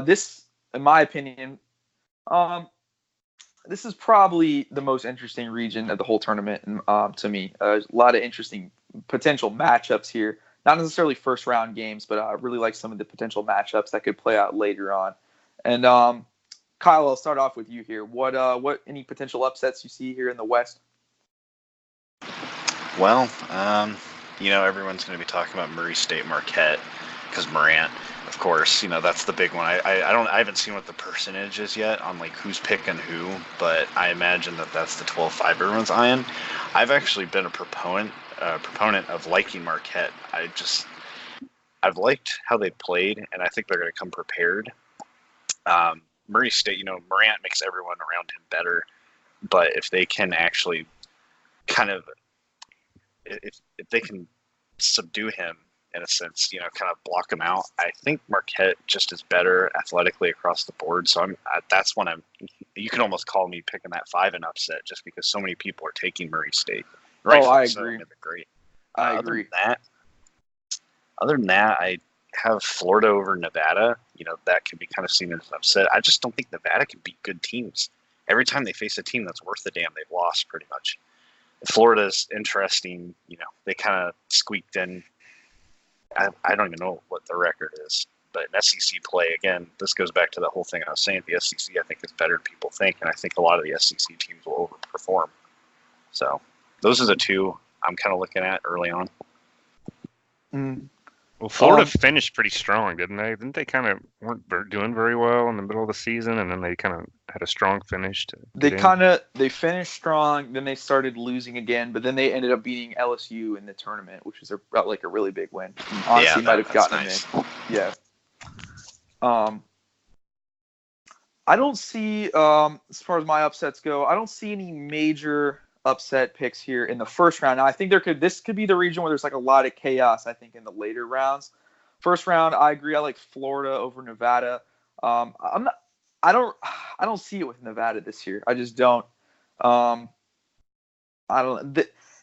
This, in my opinion, this is probably the most interesting region of the whole tournament. To me, a lot of interesting potential matchups here. Not necessarily first round games, but I really like some of the potential matchups that could play out later on. And Kyle, I'll start off with you here. What any potential upsets you see here in the West? Well, everyone's going to be talking about Murray State Marquette because Morant, of course, that's the big one. I haven't seen what the percentage is yet on like who's picking who, but I imagine that's the 12-5 everyone's eyeing. I've actually been a proponent of liking Marquette. I've liked how they played, and I think they're going to come prepared. Murray State, Morant makes everyone around him better, but if they can actually kind of if they can subdue him in a sense, kind of block him out, I think Marquette just is better athletically across the board. So that's when you can almost call me picking that 5 and upset just because so many people are taking Murray State. I agree. They're great. I agree. Other than that, I have Florida over Nevada. That can be kind of seen as an upset. I just don't think Nevada can beat good teams. Every time they face a team that's worth the damn, they've lost pretty much. Florida's interesting. They kind of squeaked in. I don't even know what their record is, but in SEC play, again, this goes back to the whole thing I was saying. The SEC, I think, is better than people think, and I think a lot of the SEC teams will overperform. So those are the 2 I'm kind of looking at early on. Well, Florida finished pretty strong, didn't they? Didn't they kind of weren't doing very well in the middle of the season, and then they kind of had a strong finish? They finished strong, then they started losing again, but then they ended up beating LSU in the tournament, which was like a really big win. Honestly, might have gotten them in. Yeah. I don't see, as far as my upsets go, I don't see any major upset picks here in the first round. Now, I think this could be the region where there's like a lot of chaos, I think, in the later rounds. First round, I agree. I like Florida over Nevada. I don't see it with Nevada this year. I just don't. I don't.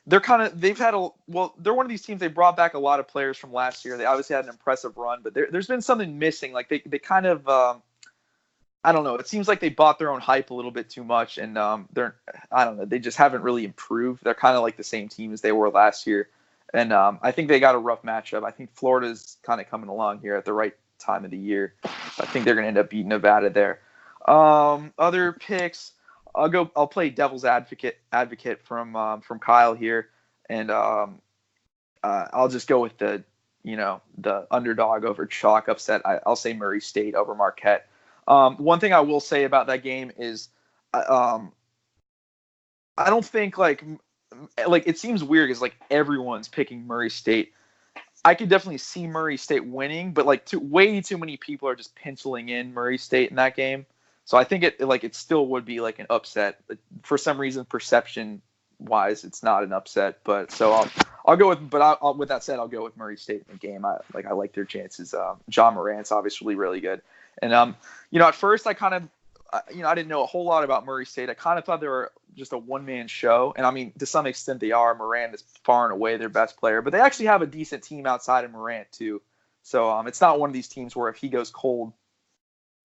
They're they're one of these teams. They brought back a lot of players from last year. They obviously had an impressive run, but there's been something missing. Like they kind of. I don't know. It seems like they bought their own hype a little bit too much, and I don't know. They just haven't really improved. They're kind of like the same team as they were last year, and I think they got a rough matchup. I think Florida's kind of coming along here at the right time of the year. I think they're going to end up beating Nevada there. Other picks, I'll play devil's advocate from Kyle here, and I'll just go with the underdog over chalk upset. I'll say Murray State over Marquette. One thing I will say about that game is, I don't think like it seems weird because like everyone's picking Murray State. I could definitely see Murray State winning, but like way too many people are just penciling in Murray State in that game. So I think it still would be like an upset. But for some reason, perception wise, it's not an upset. But so I'll go with, but with that said, I'll go with Murray State in the game. I like their chances. John Morant's obviously really good, and at first I kind of, I didn't know a whole lot about Murray State. I kind of thought they were just a one-man show, and I mean, to some extent they are. Morant is far and away their best player, but they actually have a decent team outside of Morant too. So it's not one of these teams where if he goes cold,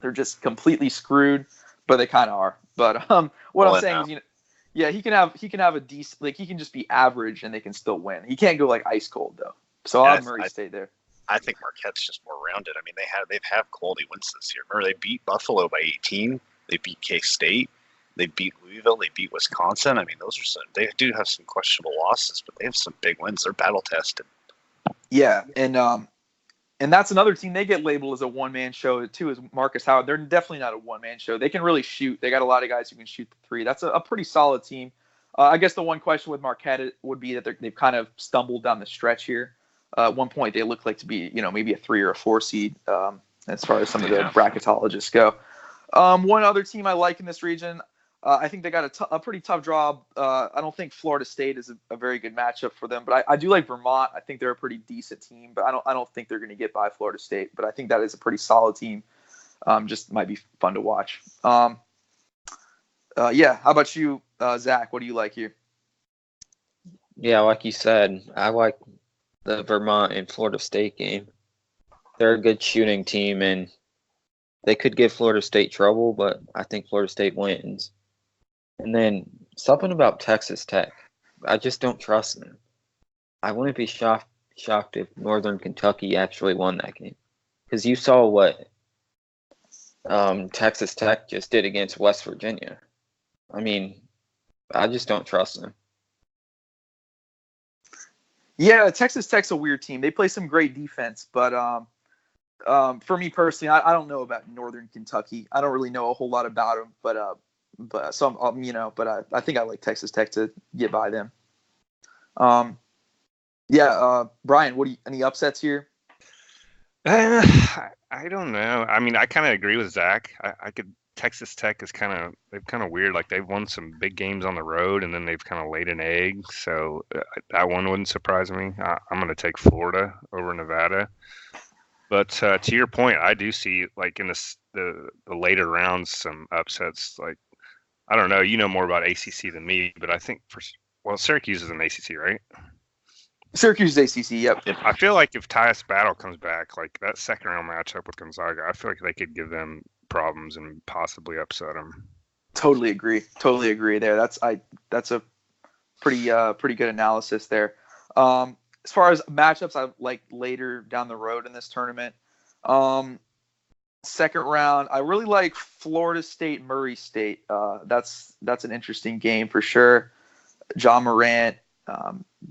they're just completely screwed, but they kind of are. But I'm saying is, yeah, he can have a decent, like he can just be average and they can still win. He can't go like ice cold though. So I'll have Murray State there. I think Marquette's just more rounded. I mean, they've had quality wins this year. Remember, they beat Buffalo by 18. They beat K-State. They beat Louisville. They beat Wisconsin. I mean, they do have some questionable losses, but they have some big wins. They're battle tested. Yeah, and that's another team they get labeled as a one-man show too, is Marcus Howard. They're definitely not a one-man show. They can really shoot. They got a lot of guys who can shoot the three. That's a pretty solid team. I guess the one question with Marquette would be that they've kind of stumbled down the stretch here. At one point, they looked like to be, maybe a 3 or a 4 seed as far as some of the bracketologists go. One other team I like in this region, I think they got a pretty tough draw. I don't think Florida State is a very good matchup for them, but I do like Vermont. I think they're a pretty decent team, but I don't think they're going to get by Florida State. But I think that is a pretty solid team. Just might be fun to watch. Yeah. How about you, Zach? What do you like here? Yeah, like you said, I like the Vermont and Florida State game. They're a good shooting team, and they could give Florida State trouble, but I think Florida State wins. And then something about Texas Tech. I just don't trust them. I wouldn't be shocked if Northern Kentucky actually won that game. Because you saw what Texas Tech just did against West Virginia. I mean, I just don't trust them. Yeah, Texas Tech's a weird team. They play some great defense, but for me personally, I don't know about Northern Kentucky. I don't really know a whole lot about them, but I think I like Texas Tech to get by them. Brian, any upsets here? I don't know. I mean, I kind of agree with Zach. Texas Tech is kind of weird. Like they've won some big games on the road, and then they've kind of laid an egg. So that one wouldn't surprise me. I'm going to take Florida over Nevada. But to your point, I do see like in the later rounds some upsets. Like I don't know, you know more about ACC than me, but I think Syracuse is an ACC, right? Syracuse is ACC, yep. I feel like if Tyus Battle comes back, like that second round matchup with Gonzaga, I feel like they could give them problems and possibly upset them. Totally agree there. That's a pretty good analysis there. As far as matchups I like later down the road in this tournament, second round, I really like Florida State, Murray State. That's an interesting game for sure. John Morant,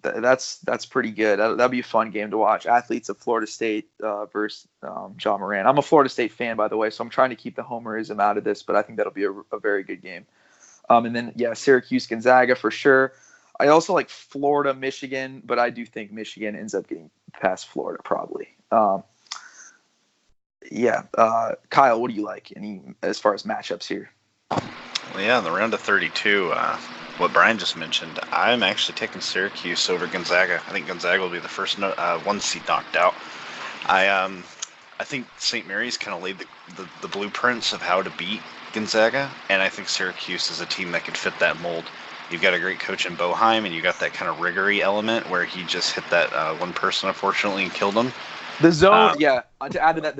that's pretty good. That'll be a fun game to watch. Athletes of Florida State versus John Morant. I'm a Florida State fan, by the way, so I'm trying to keep the homerism out of this, but I think that'll be a very good game. And then, Syracuse, Gonzaga for sure. I also like Florida, Michigan, but I do think Michigan ends up getting past Florida probably. Kyle, what do you like as far as matchups here? Well, yeah, in the round of 32, what Brian just mentioned, I'm actually taking Syracuse over Gonzaga. I think Gonzaga will be the first one seed knocked out. I think St. Mary's kind of laid the blueprints of how to beat Gonzaga, and I think Syracuse is a team that could fit that mold. You've got a great coach in Boeheim, and you got that kind of rigory element where he just hit that one person, unfortunately, and killed him. The zone, To add to that,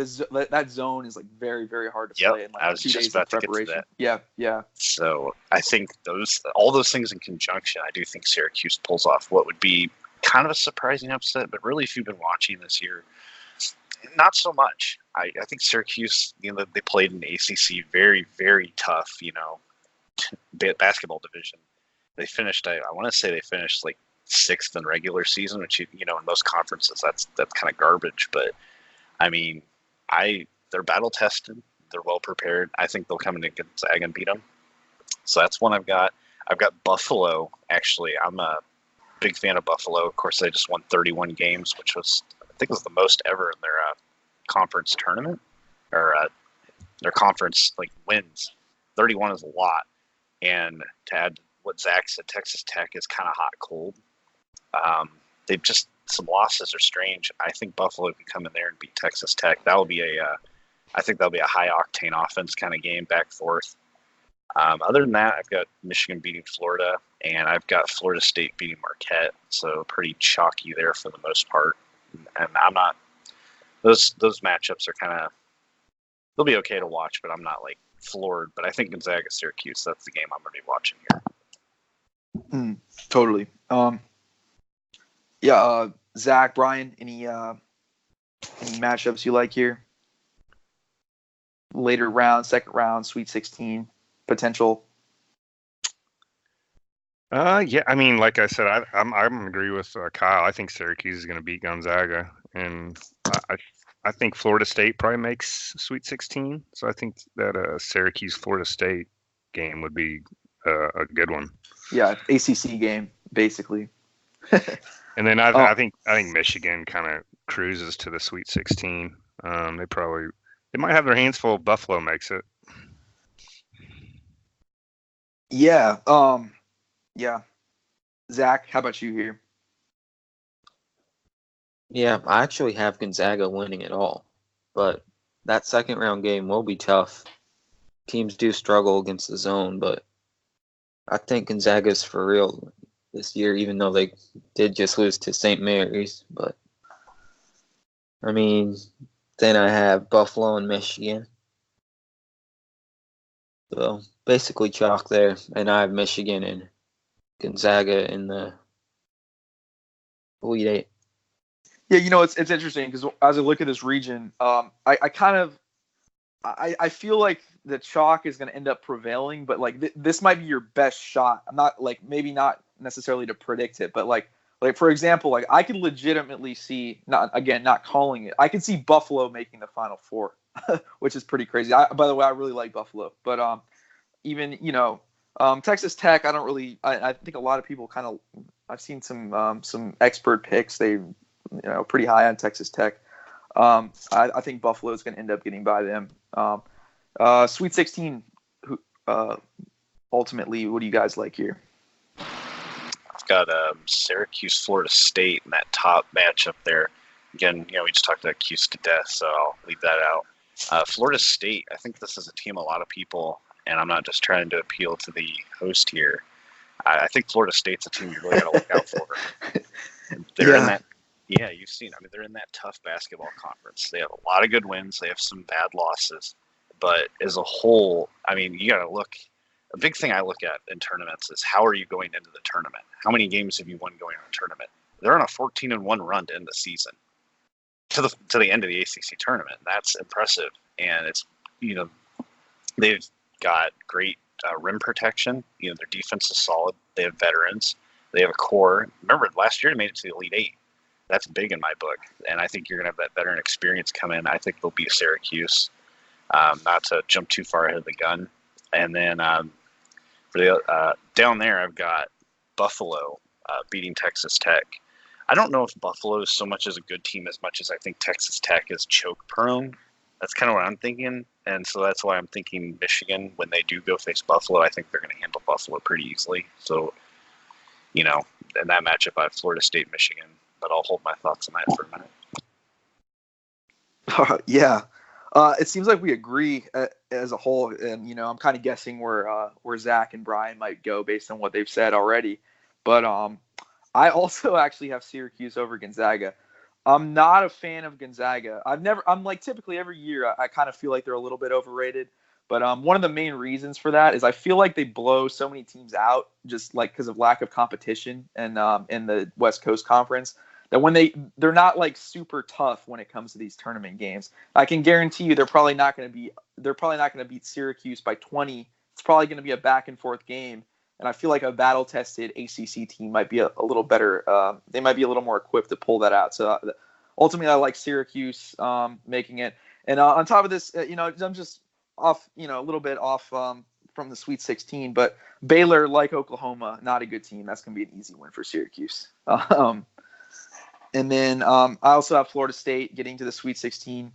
that zone is like very, very hard to play in like I was 2 just days about of to get to preparation. that. Yeah. So I think all those things in conjunction, I do think Syracuse pulls off what would be kind of a surprising upset. But really, if you've been watching this year, not so much. I think Syracuse, they played in the ACC very, very tough, basketball division. They finished, I want to say they finished like 6th in regular season, which, in most conferences, that's kind of garbage. But, I mean, they're battle tested. They're well prepared. I think they'll come into Gonzaga and beat them. So that's one I've got. I've got Buffalo, actually. I'm a big fan of Buffalo. Of course, they just won 31 games, which was, I think, was the most ever in their conference tournament, or their conference wins. 31 is a lot. And to add what Zach said, Texas Tech is kind of hot cold. they've just some losses are strange. I think Buffalo can come in there and beat Texas Tech. That will be I think that'll be a high octane offense kind of game, back forth. Other than that, I've got Michigan beating Florida, and I've got Florida State beating Marquette. So pretty chalky there for the most part. And I'm not those matchups are kind of they'll be okay to watch, but I'm not like floored. But I think Gonzaga Syracuse, that's the game I'm going to be watching here. Totally. Zach, Brian, any matchups you like here? Later round, second round, Sweet 16 potential. Yeah, I mean, like I said, I'm agree with Kyle. I think Syracuse is going to beat Gonzaga, and I think Florida State probably makes Sweet 16. So I think that Syracuse Florida State game would be a good one. Yeah, ACC game basically. And then I think Michigan kind of cruises to the Sweet 16. They might have their hands full if Buffalo makes it. Yeah. Yeah. Zach, how about you here? Yeah, I actually have Gonzaga winning it all, but that second round game will be tough. Teams do struggle against the zone, but I think Gonzaga's for real this year, even though they did just lose to St. Mary's. But I mean, then I have Buffalo and Michigan. So basically chalk there, and I have Michigan and Gonzaga in the Elite Eight. Yeah, it's interesting because as I look at this region, I feel like the chalk is going to end up prevailing, but like this might be your best shot. I'm not like maybe not necessarily to predict it, but like for example, like I could legitimately see not calling it. I could see Buffalo making the Final Four, which is pretty crazy. By the way, I really like Buffalo, but even Texas Tech, I don't really. I think a lot of people kind of. I've seen some expert picks. They pretty high on Texas Tech. I think Buffalo is going to end up getting by them. Sweet 16. Ultimately, what do you guys like here? I've got Syracuse, Florida State in that top matchup there. Again, we just talked about Cuse to death, so I'll leave that out. Florida State, I think this is a team a lot of people, and I'm not just trying to appeal to the host here. I think Florida State's a team you really got to look out for. They're in that. Yeah, you've seen. I mean, they're in that tough basketball conference. They have a lot of good wins. They have some bad losses, but as a whole, I mean, you got to look. A big thing I look at in tournaments is how are you going into the tournament? How many games have you won going into the tournament? They're on a 14-1 run to end the season, to the end of the ACC tournament. That's impressive, and it's they've got great rim protection. Their defense is solid. They have veterans. They have a core. Remember, last year they made it to the Elite Eight. That's big in my book, and I think you're going to have that veteran experience come in. I think they'll beat Syracuse. Not to jump too far ahead of the gun. And then for the down there, I've got Buffalo beating Texas Tech. I don't know if Buffalo is so much as a good team as much as I think Texas Tech is choke prone. That's kind of what I'm thinking, and so that's why I'm thinking Michigan, when they do go face Buffalo, I think they're going to handle Buffalo pretty easily. So, in that matchup, I have Florida State, Michigan, but I'll hold my thoughts on that for a minute. Yeah. It seems like we agree as a whole, and I'm kind of guessing where Zach and Brian might go based on what they've said already. But I also actually have Syracuse over Gonzaga. I'm not a fan of Gonzaga. I'm like typically every year I kind of feel like they're a little bit overrated. But one of the main reasons for that is I feel like they blow so many teams out just like because of lack of competition and in the West Coast Conference. That when they're not like super tough when it comes to these tournament games. I can guarantee you they're probably not going to beat Syracuse by 20. It's probably going to be a back and forth game, and I feel like a battle tested ACC team might be a little better. They might be a little more equipped to pull that out. So ultimately, I like Syracuse making it. And on top of this, I'm just off, a little bit off from the Sweet 16, but Baylor, like Oklahoma, not a good team. That's going to be an easy win for Syracuse. And then I also have Florida State getting to the Sweet 16.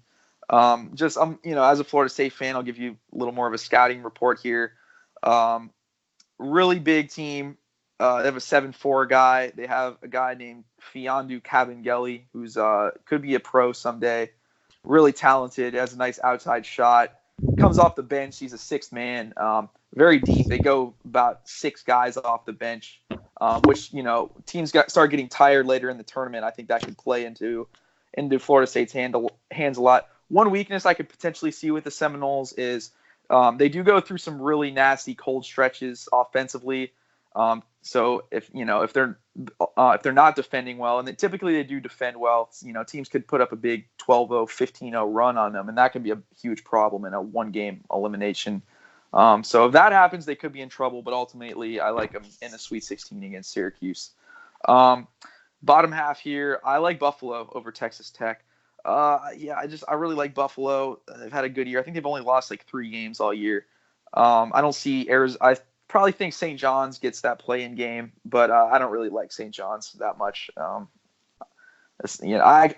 As a Florida State fan, I'll give you a little more of a scouting report here. Really big team. They have a 7'4" guy. They have a guy named Fiondu Kabengele, who's could be a pro someday. Really talented, has a nice outside shot. Comes off the bench. He's a sixth man. Very deep. They go about 6 guys off the bench, which, teams start getting tired later in the tournament. I think that could play into Florida State's hands a lot. One weakness I could potentially see with the Seminoles is they do go through some really nasty cold stretches offensively. So if they're not defending well, and typically they do defend well, teams could put up a big 12-0, 15-0 run on them, and that can be a huge problem in a one-game elimination. So if that happens, they could be in trouble, but ultimately I like them in the Sweet 16 against Syracuse. Bottom half here, I like Buffalo over Texas Tech. I really like Buffalo. They've had a good year. I think they've only lost like 3 games all year. I don't see Arizona. I probably think St. John's gets that play-in game, but I don't really like St. John's that much. I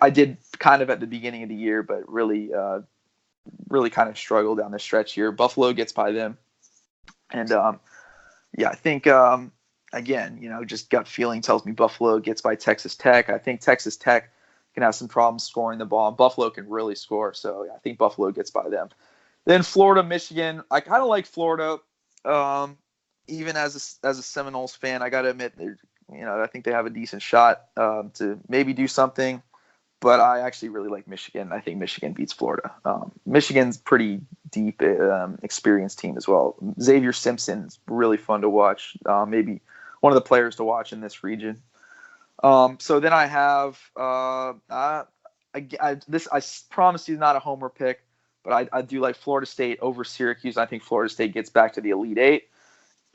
did kind of at the beginning of the year, but really kind of struggled down the stretch here. Buffalo gets by them, and I think again, just gut feeling tells me Buffalo gets by Texas Tech. I think Texas Tech can have some problems scoring the ball. Buffalo can really score, so I think Buffalo gets by them. Then Florida, Michigan. I kind of like Florida. Even as a Seminoles fan, I got to admit, I think they have a decent shot to maybe do something. But I actually really like Michigan. I think Michigan beats Florida. Michigan's pretty deep, experienced team as well. Xavier Simpson's really fun to watch. Maybe one of the players to watch in this region. So then I have I promise you not a homer pick, but I do like Florida State over Syracuse. I think Florida State gets back to the Elite Eight.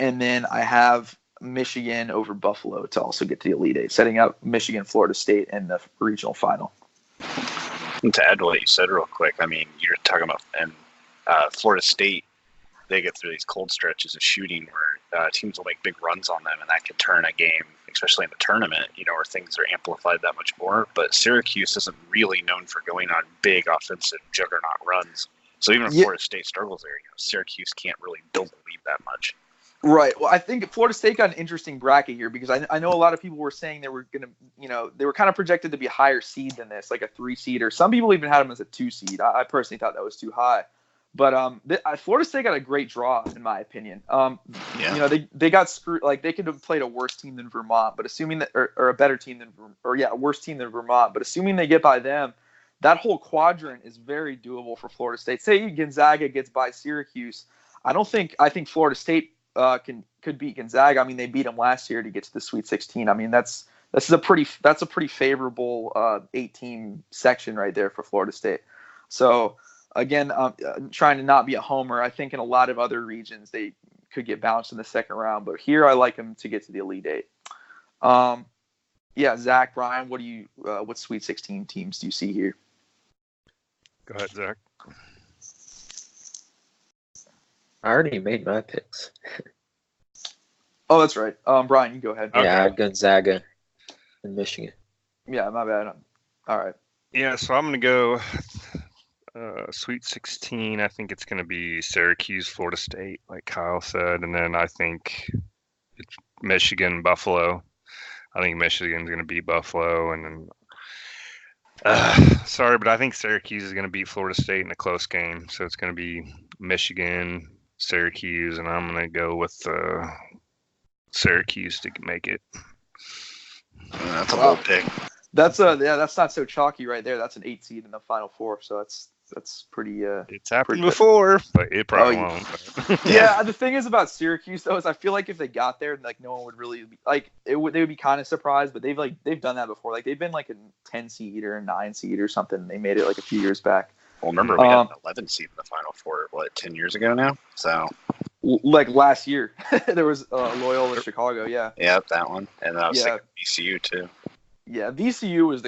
And then I have Michigan over Buffalo to also get to the Elite Eight, setting up Michigan, Florida State in the regional final. And to add to what you said real quick, I mean, you're talking about Florida State, they get through these cold stretches of shooting where teams will make big runs on them, and that can turn a game, especially in the tournament, where things are amplified that much more. But Syracuse isn't really known for going on big offensive juggernaut runs. So even if Florida State struggles there, Syracuse can't really build a lead that much. Right. Well, I think Florida State got an interesting bracket here because I know a lot of people were saying they were going to, they were kind of projected to be a higher seed than this, like a 3 seed, or some people even had them as a 2 seed. I personally thought that was too high. But Florida State got a great draw, in my opinion. They got screwed. Like, they could have played a worse team than Vermont, but assuming that, or a better team than, a worse team than Vermont, but assuming they get by them, that whole quadrant is very doable for Florida State. Say Gonzaga gets by Syracuse. I think Florida State could beat Gonzaga. I mean, they beat them last year to get to the Sweet 16. I mean, that's a pretty favorable 8-team section right there for Florida State. So again, trying to not be a homer. I think in a lot of other regions they could get bounced in the second round, but here I like them to get to the Elite Eight. Zach, Brian, what Sweet 16 teams do you see here? Go ahead, Zach. I already made my picks. Oh, that's right. Brian, you go ahead. Okay. Yeah, Gonzaga and Michigan. Yeah, my bad. All right. Yeah, so I'm going to go Sweet 16. I think it's going to be Syracuse, Florida State, like Kyle said. And then I think it's Michigan, Buffalo. I think Michigan's going to beat Buffalo. And then, sorry, but I think Syracuse is going to beat Florida State in a close game. So it's going to be Michigan, Syracuse, and I'm going to go with Syracuse to make it. That's a bold pick. That's not so chalky right there. That's an 8 seed in the Final Four, so that's pretty. It's happened before, but it probably won't. Yeah, the thing is about Syracuse though is I feel like if they got there, like no one would really be, like they would be kind of surprised, but they've done that before. Like they've been like a 10 seed or a 9 seed or something. They made it like a few years back. Well, remember we had an 11 seed in the Final Four, 10 years ago now? So, like last year, there was Loyola Chicago, yeah. Yeah, that one. And then I was thinking VCU too. Yeah, VCU was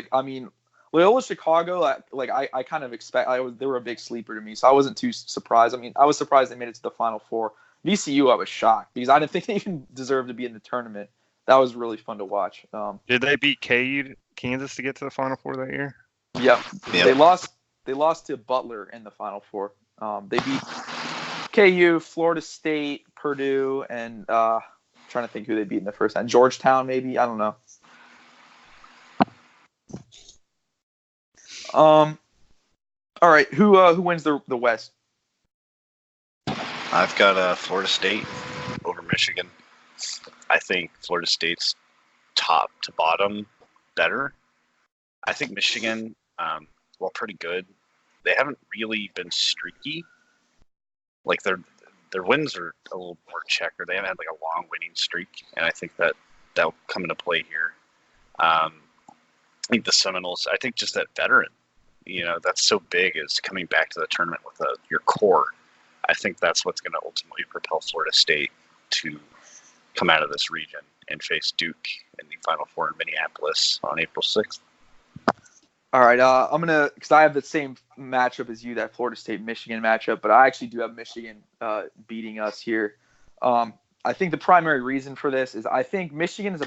Loyola Chicago, I kind of expect, they were a big sleeper to me, so I wasn't too surprised. I mean, I was surprised they made it to the Final Four. VCU, I was shocked because I didn't think they even deserved to be in the tournament. That was really fun to watch. Did they beat KU Kansas to get to the Final Four that year? Yep. They lost to Butler in the Final Four. They beat KU, Florida State, Purdue, and trying to think who they beat in the first round. Georgetown, maybe. I don't know. All right. Who wins the West? I've got Florida State over Michigan. I think Florida State's top to bottom better. I think Michigan, well, pretty good. They haven't really been streaky. Like their wins are a little more checkered. They haven't had like a long winning streak, and I think that'll come into play here. I think the Seminoles. I think just that veteran, that's so big is coming back to the tournament with your core. I think that's what's going to ultimately propel Florida State to come out of this region and face Duke in the Final Four in Minneapolis on April 6th. All right, because I have the same matchup as you, that Florida State-Michigan matchup, but I actually do have Michigan beating us here. I think the primary reason for this is I think Michigan is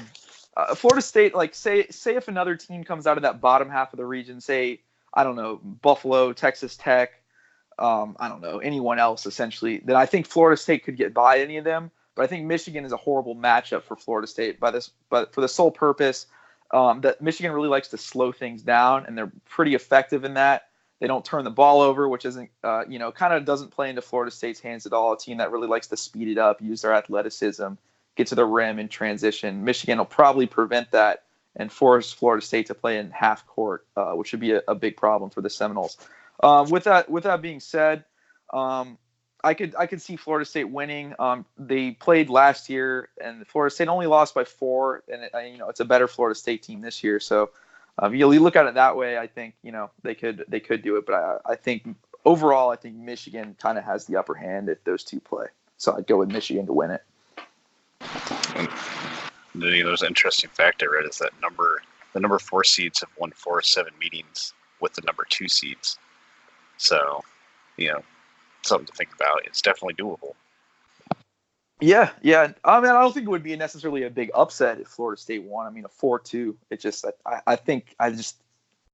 Florida State, like say if another team comes out of that bottom half of the region, say, I don't know, Buffalo, Texas Tech, I don't know, anyone else essentially, then I think Florida State could get by any of them. But I think Michigan is a horrible matchup for Florida State but for the sole purpose that Michigan really likes to slow things down, and they're pretty effective in that. They don't turn the ball over, which isn't, kind of doesn't play into Florida State's hands at all. A team that really likes to speed it up, use their athleticism, get to the rim in transition. Michigan will probably prevent that and force Florida State to play in half court, which would be a big problem for the Seminoles. With that being said, I could see Florida State winning. They played last year, and Florida State only lost by 4, and it's a better Florida State team this year. So, you look at it that way, I think they could do it. But I think overall, I think Michigan kind of has the upper hand if those two play. So I'd go with Michigan to win it. And there's an interesting fact I read is that the number 4 seeds have won 4 of 7 meetings with the number 2 seeds. So, something to think about. It's definitely doable. Yeah. I mean, I don't think it would be necessarily a big upset if Florida State won. I mean, a 4-2. It just, I think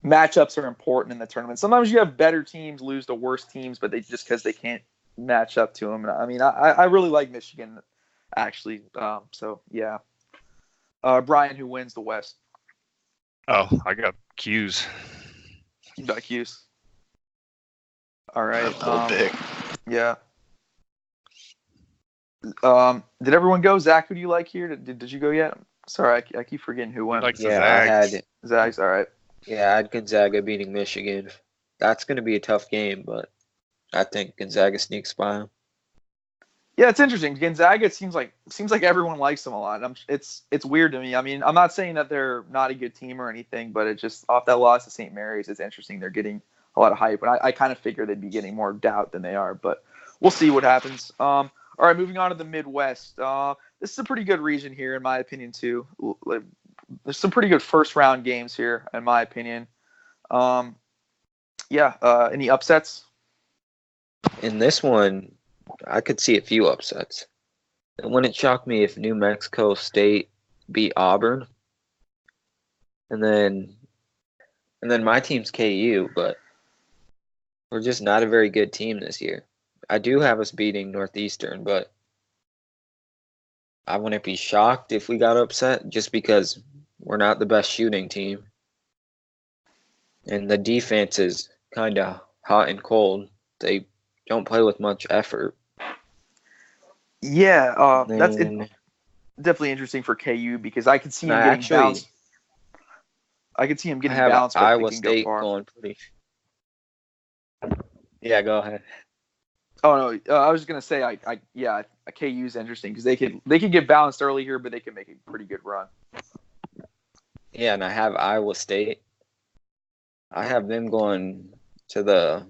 matchups are important in the tournament. Sometimes you have better teams lose to worse teams, but because they can't match up to them. I mean, I really like Michigan, actually. So yeah. Brian, who wins the West? Oh, I got Q's. You got Q's. All right. A little big. Yeah. Did everyone go? Zach, who do you like here? Did you go yet? Sorry, I keep forgetting who went. Like the Yeah, I Zags. had Zags, all right. Yeah, I had Gonzaga beating Michigan. That's going to be a tough game, but I think Gonzaga sneaks by them. Yeah, it's interesting. Gonzaga, it seems like everyone likes them a lot. It's weird to me. I mean, I'm not saying that they're not a good team or anything, but it just off that loss to St. Mary's, it's interesting. They're getting a lot of hype, and I kind of figure they'd be getting more doubt than they are, but we'll see what happens. All right, moving on to the Midwest. This is a pretty good region here, in my opinion, too. There's some pretty good first-round games here, in my opinion. Any upsets? In this one, I could see a few upsets. It wouldn't shock me if New Mexico State beat Auburn. And then my team's KU, but we're just not a very good team this year. I do have us beating Northeastern, but I wouldn't be shocked if we got upset just because we're not the best shooting team. And the defense is kind of hot and cold. They don't play with much effort. Yeah, that's Then- definitely interesting for KU because I could see him I getting actually- bounced. I could see him I getting have bounced, but Iowa they can go State far. going pretty. Yeah, go ahead. Oh no, I was just gonna say, KU is interesting because they could get bounced early here, but they can make a pretty good run. Yeah, and I have Iowa State. I have them going to the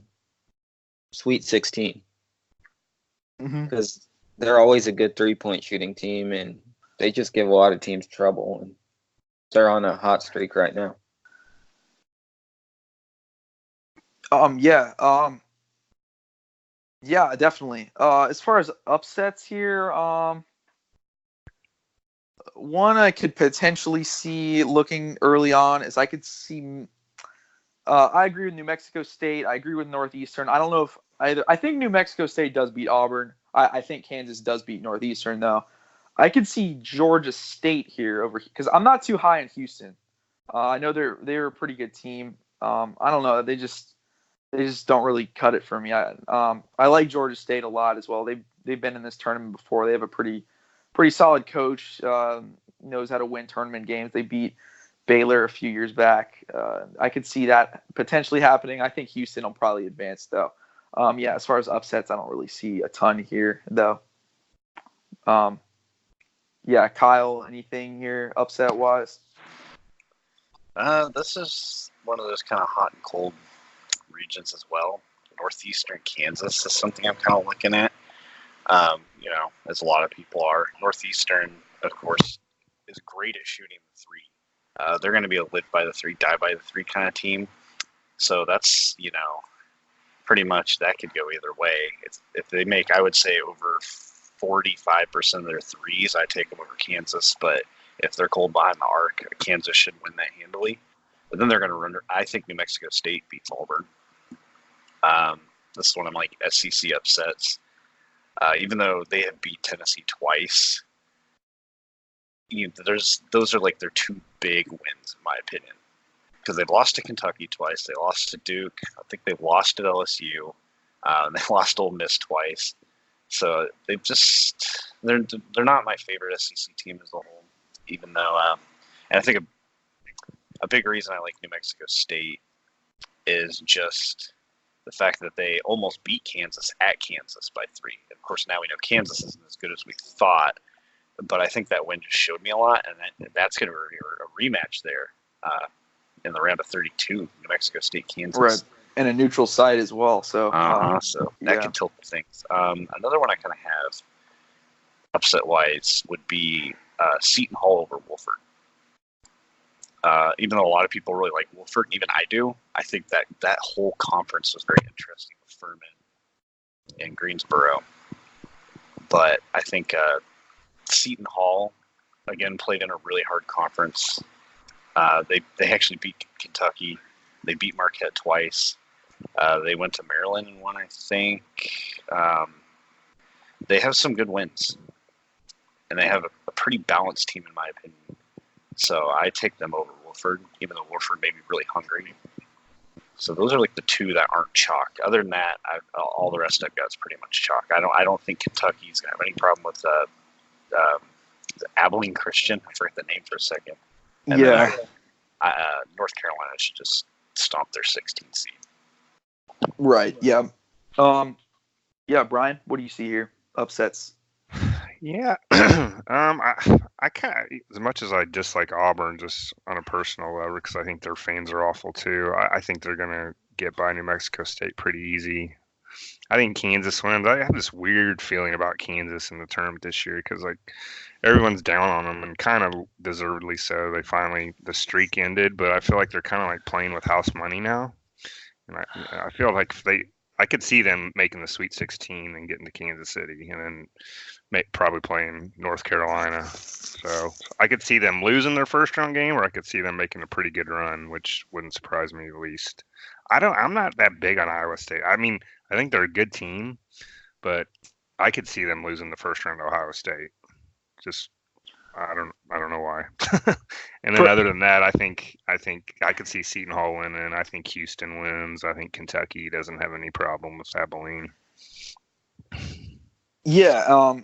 Sweet 16 Mm-hmm. because they're always a good 3-point shooting team, and they just give a lot of teams trouble. And they're on a hot streak right now. Yeah, definitely. As far as upsets here, one I could potentially see looking early on is I could see. I agree with New Mexico State. I agree with Northeastern. I don't know if either. I think New Mexico State does beat Auburn. I think Kansas does beat Northeastern though. I could see Georgia State here over because I'm not too high on Houston. I know they're a pretty good team. I don't know. They just don't really cut it for me. I like Georgia State a lot as well. They've been in this tournament before. They have a pretty solid coach. Knows how to win tournament games. They beat Baylor a few years back. I could see that potentially happening. I think Houston will probably advance though. Yeah, as far as upsets, I don't really see a ton here though. Yeah, Kyle, anything here upset wise? This is one of those kind of hot and cold regions as well. Northeastern Kansas is something I'm kind of looking at. As a lot of people are. Northeastern, of course, is great at shooting the three. They're going to be a live by the three, die by the three kind of team. So that's, pretty much that could go either way. If they make, I would say, over 45% of their threes, I take them over Kansas. But if they're cold behind the arc, Kansas should win that handily. But then they're going to run. I think New Mexico State beats Auburn. This is one of my SEC upsets. Even though they have beat Tennessee twice, those are like their two big wins, in my opinion. Because they've lost to Kentucky twice, they lost to Duke, I think they've lost at LSU, and they lost Ole Miss twice. So they're not my favorite SEC team as a whole. Even though, and I think a big reason I like New Mexico State is just the fact that they almost beat Kansas at Kansas by 3. Of course, now we know Kansas isn't as good as we thought, but I think that win just showed me a lot, and that's going to be a rematch there in the round of 32, New Mexico State, Kansas. Right, and a neutral site as well. So, so that could tilt things. Another one I kind of have upset-wise would be Seton Hall over Wofford. Even though a lot of people really like Wofford, even I do, I think that whole conference was very interesting with Furman and Greensboro. But I think Seton Hall, again, played in a really hard conference. They actually beat Kentucky. They beat Marquette twice. They went to Maryland and won, I think. They have some good wins. And they have a pretty balanced team, in my opinion. So I take them over Wofford, even though Wofford may be really hungry. So those are like the two that aren't chalk. Other than that, all the rest I've got is pretty much chalk. I don't think Kentucky's gonna have any problem with Abilene Christian. I forget the name for a second. And yeah. then, North Carolina should just stomp their 16th seed. Right. Yeah. Yeah, Brian, what do you see here? Upsets. Yeah, I kind of, as much as I dislike Auburn, just on a personal level, because I think their fans are awful too. I think they're gonna get by New Mexico State pretty easy. I think Kansas wins. I have this weird feeling about Kansas in the tournament this year because like everyone's down on them and kind of deservedly so. The streak ended, but I feel like they're kind of like playing with house money now, and I feel like I could see them making the Sweet 16 and getting to Kansas City, and then probably playing North Carolina. So I could see them losing their first round game, or I could see them making a pretty good run, which wouldn't surprise me the least. I'm not that big on Iowa State. I mean, I think they're a good team, but I could see them losing the first round to Ohio State. Just I don't know why. And then other than that, I think I could see Seton Hall winning. I think Houston wins. I think Kentucky doesn't have any problem with Abilene. Yeah,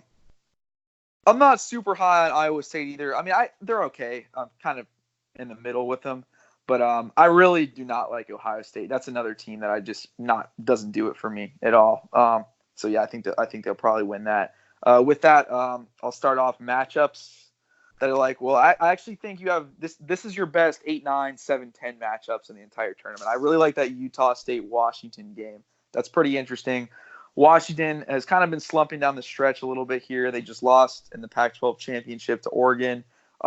I'm not super high on Iowa State either. I mean, they're okay. I'm kind of in the middle with them, but I really do not like Ohio State. That's another team that I just doesn't do it for me at all. So yeah, I think they'll probably win that. With that, I'll start off matchups that are like, well, I actually think you have this is your best 8, 9, 7, 10 matchups in the entire tournament. I really like that Utah State-Washington game. That's pretty interesting. Washington has kind of been slumping down the stretch a little bit here. They just lost in the Pac-12 championship to Oregon.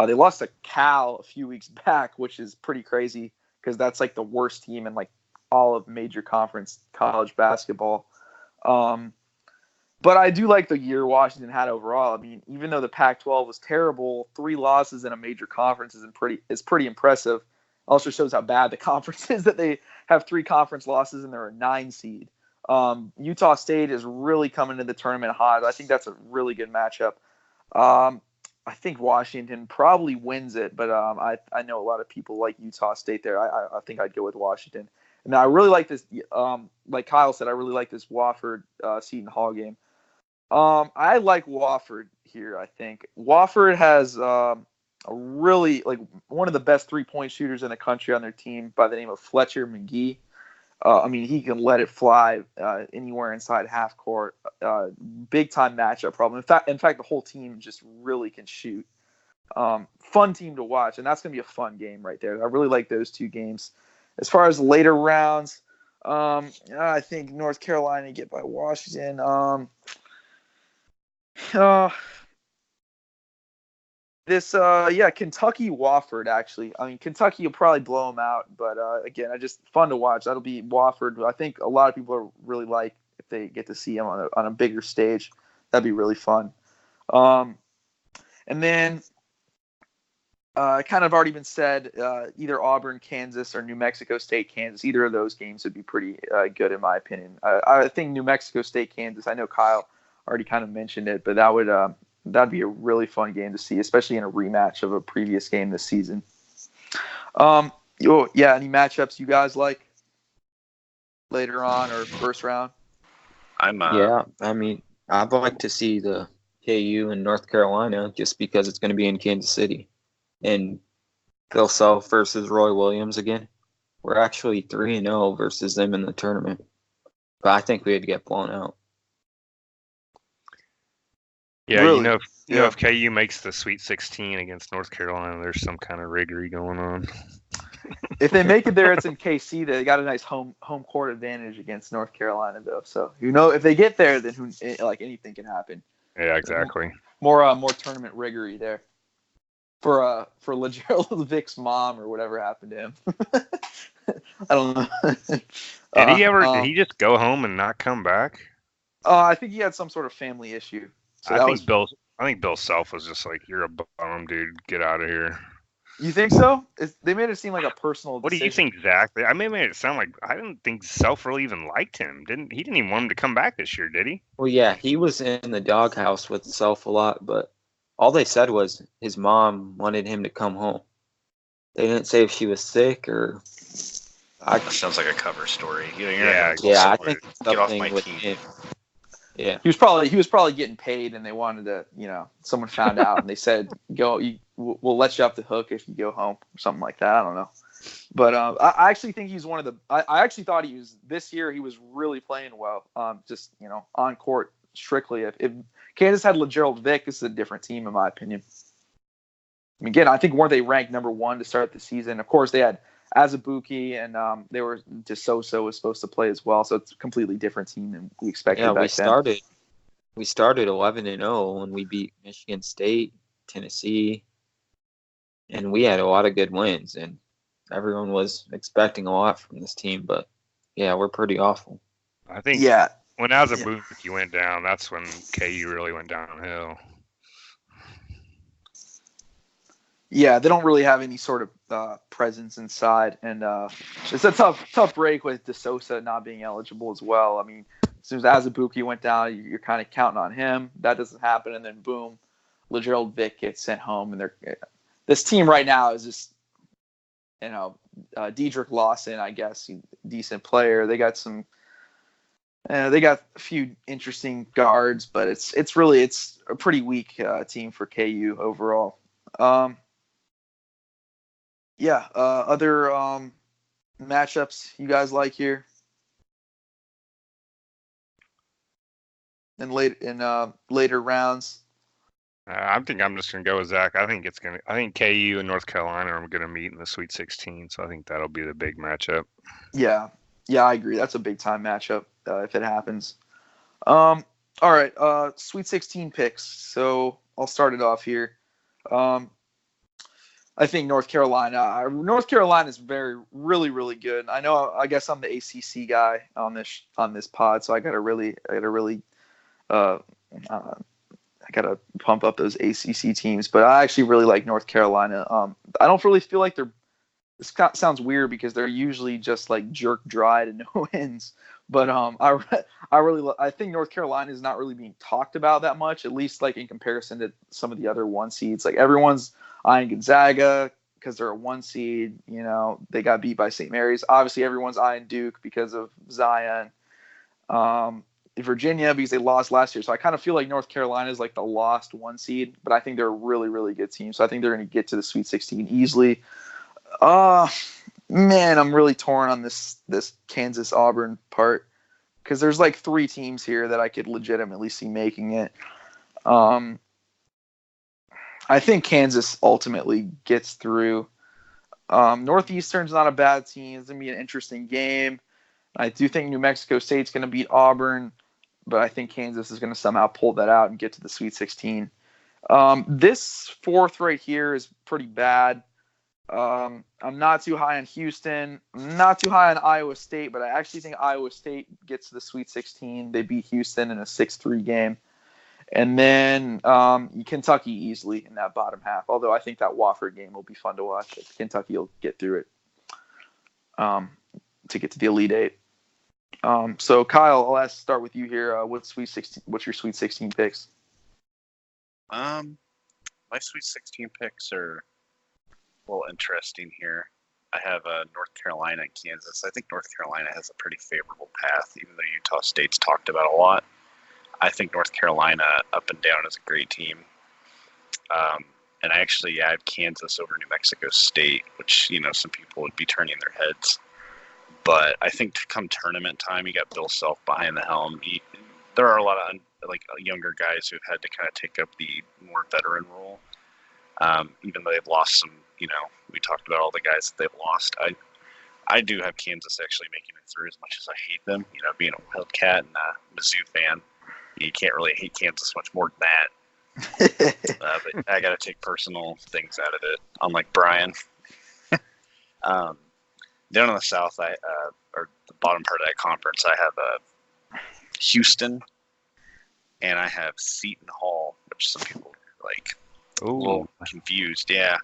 They lost to Cal a few weeks back, which is pretty crazy because that's like the worst team in like all of major conference college basketball. But I do like the year Washington had overall. I mean, even though the Pac-12 was terrible, 3 losses in a major conference is pretty impressive. Also shows how bad the conference is that they have 3 conference losses and they're a 9 seed. Utah State is really coming to the tournament hot. I think that's a really good matchup. I think Washington probably wins it, but I know a lot of people like Utah State there. I think I'd go with Washington. And I really like this. Like Kyle said, I really like this Wofford Seton Hall game. I like Wofford here. I think Wofford has a really like one of the best 3-point shooters in the country on their team by the name of Fletcher McGee. I mean, he can let it fly anywhere inside half court. Big time matchup problem. In fact, the whole team just really can shoot. Fun team to watch, and that's gonna be a fun game right there. I really like those two games. As far as later rounds, I think North Carolina get by Washington. Kentucky Wofford actually. I mean, Kentucky will probably blow them out, but again, just fun to watch. That'll be Wofford. I think a lot of people are really like if they get to see them on a bigger stage. That'd be really fun. And then kind of already been said, either Auburn, Kansas, or New Mexico State, Kansas. Either of those games would be pretty good in my opinion. I think New Mexico State, Kansas. I know Kyle already kind of mentioned it, but that'd be a really fun game to see, especially in a rematch of a previous game this season. Any matchups you guys like later on or first round? Yeah, I mean, I'd like to see the KU and North Carolina just because it's going to be in Kansas City. And Bill Self versus Roy Williams again. We're actually 3-0 versus them in the tournament. But I think we'd get blown out. Yeah, Really? you know, if KU makes the Sweet 16 against North Carolina, there's some kind of riggery going on. If they make it there, it's in KC. They got a nice home court advantage against North Carolina, though. So if they get there, then anything can happen. Yeah, exactly. More tournament riggery there for Lagerald Vic's mom or whatever happened to him. I don't know. Did he just go home and not come back? I think he had some sort of family issue. So I think Bill Self was just like, "You're a bum, dude. Get out of here." You think so? They made it seem like a personal What decision. do you think, Zach? I made it sound like I didn't think Self really even liked him. He didn't even want him to come back this year, did he? Well, yeah, he was in the doghouse with Self a lot, but all they said was his mom wanted him to come home. They didn't say if she was sick or. That sounds like a cover story. I think it's get off something my with team. him. Yeah. He was probably getting paid, and they wanted to, someone found out, and they said, "Go, we'll let you off the hook if you go home," or something like that. I don't know, but I actually think he's one of the. I actually thought he was this year. He was really playing well. Just on court strictly. If Kansas had Lagerald Vick, this is a different team in my opinion. I mean, again, I think weren't they ranked number 1 to start the season? Of course, they had Azubuike, and DeSosa was supposed to play as well, so it's a completely different team than we expected back then. We started 11-0 when we beat Michigan State, Tennessee, and we had a lot of good wins, and everyone was expecting a lot from this team, but yeah, we're pretty awful. I think when Azubuike went down, that's when KU really went downhill. Yeah, they don't really have any sort of presence inside, and it's a tough break with DeSosa not being eligible as well. I mean, as soon as Azubuike went down, you're kind of counting on him. That doesn't happen, and then boom, Lagerald Vick gets sent home, and this team right now is just, Dedrick Lawson, I guess, decent player. They got they got a few interesting guards, but it's a pretty weak team for KU overall. Other matchups you guys like here in later rounds? I think I'm just gonna go with Zach. I think KU and North Carolina are gonna meet in the Sweet 16, so I think that'll be the big matchup. Yeah, I agree. That's a big time matchup if it happens. All right, Sweet 16 picks. So I'll start it off here. I think North Carolina is really, really good. I guess I'm the ACC guy on this pod, so I gotta really I gotta pump up those ACC teams. But I actually really like North Carolina. I don't really feel like this sounds weird because they're usually just like jerk dry to no wins. But I think North Carolina is not really being talked about that much, at least like in comparison to some of the other 1 seeds. Like everyone's eyeing Gonzaga because they're a 1 seed. You know, they got beat by St. Mary's. Obviously, everyone's eyeing Duke because of Zion. Virginia because they lost last year. So I kind of feel like North Carolina is like the lost 1 seed, but I think they're a really, really good team. So I think they're going to get to the Sweet 16 easily. Man, I'm really torn on this Kansas Auburn part because there's like 3 teams here that I could legitimately see making it. I think Kansas ultimately gets through. Northeastern's not a bad team. It's going to be an interesting game. I do think New Mexico State's going to beat Auburn, but I think Kansas is going to somehow pull that out and get to the Sweet 16. This 4th right here is pretty bad. I'm not too high on Houston. I'm not too high on Iowa State, but I actually think Iowa State gets to the Sweet 16. They beat Houston in a 6-3 game. And then Kentucky easily in that bottom half, although I think that Wofford game will be fun to watch. Kentucky will get through it to get to the Elite Eight. So Kyle, I'll start with you here. What's your Sweet 16 picks? My Sweet 16 picks are a little interesting here. I have North Carolina and Kansas. I think North Carolina has a pretty favorable path, even though Utah State's talked about a lot. I think North Carolina up and down is a great team. And I actually have Kansas over New Mexico State, which, you know, some people would be turning their heads. But I think to come tournament time, you got Bill Self behind the helm. There are a lot of younger guys who've had to kind of take up the more veteran role. Even though they've lost some, you know, we talked about all the guys that they've lost. I do have Kansas actually making it through as much as I hate them. You know, being a Wildcat and a Mizzou fan, you can't really hate Kansas much more than that. But I got to take personal things out of it, unlike Brian. Down in the South, or the bottom part of that conference, I have Houston, and I have Seton Hall, which some people are like a little confused. Yeah.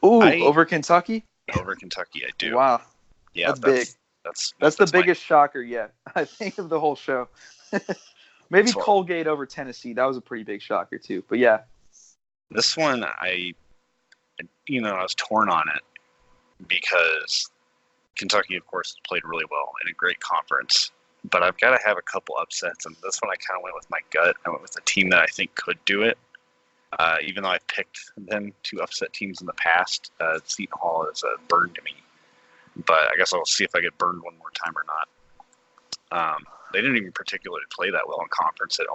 Over Kentucky? Over Kentucky, I do. Wow. Yeah, that's big. That's the biggest shocker yet, I think, of the whole show. Maybe Colgate over Tennessee. That was a pretty big shocker too. But yeah. This one, I was torn on it because Kentucky, of course, has played really well in a great conference. But I've got to have a couple upsets, and this one I kind of went with my gut. I went with a team that I think could do it. Even though I've picked them to upset teams in the past, Seton Hall is burned to me. But I guess I'll see if I get burned one more time or not. They didn't even particularly play that well in conference. I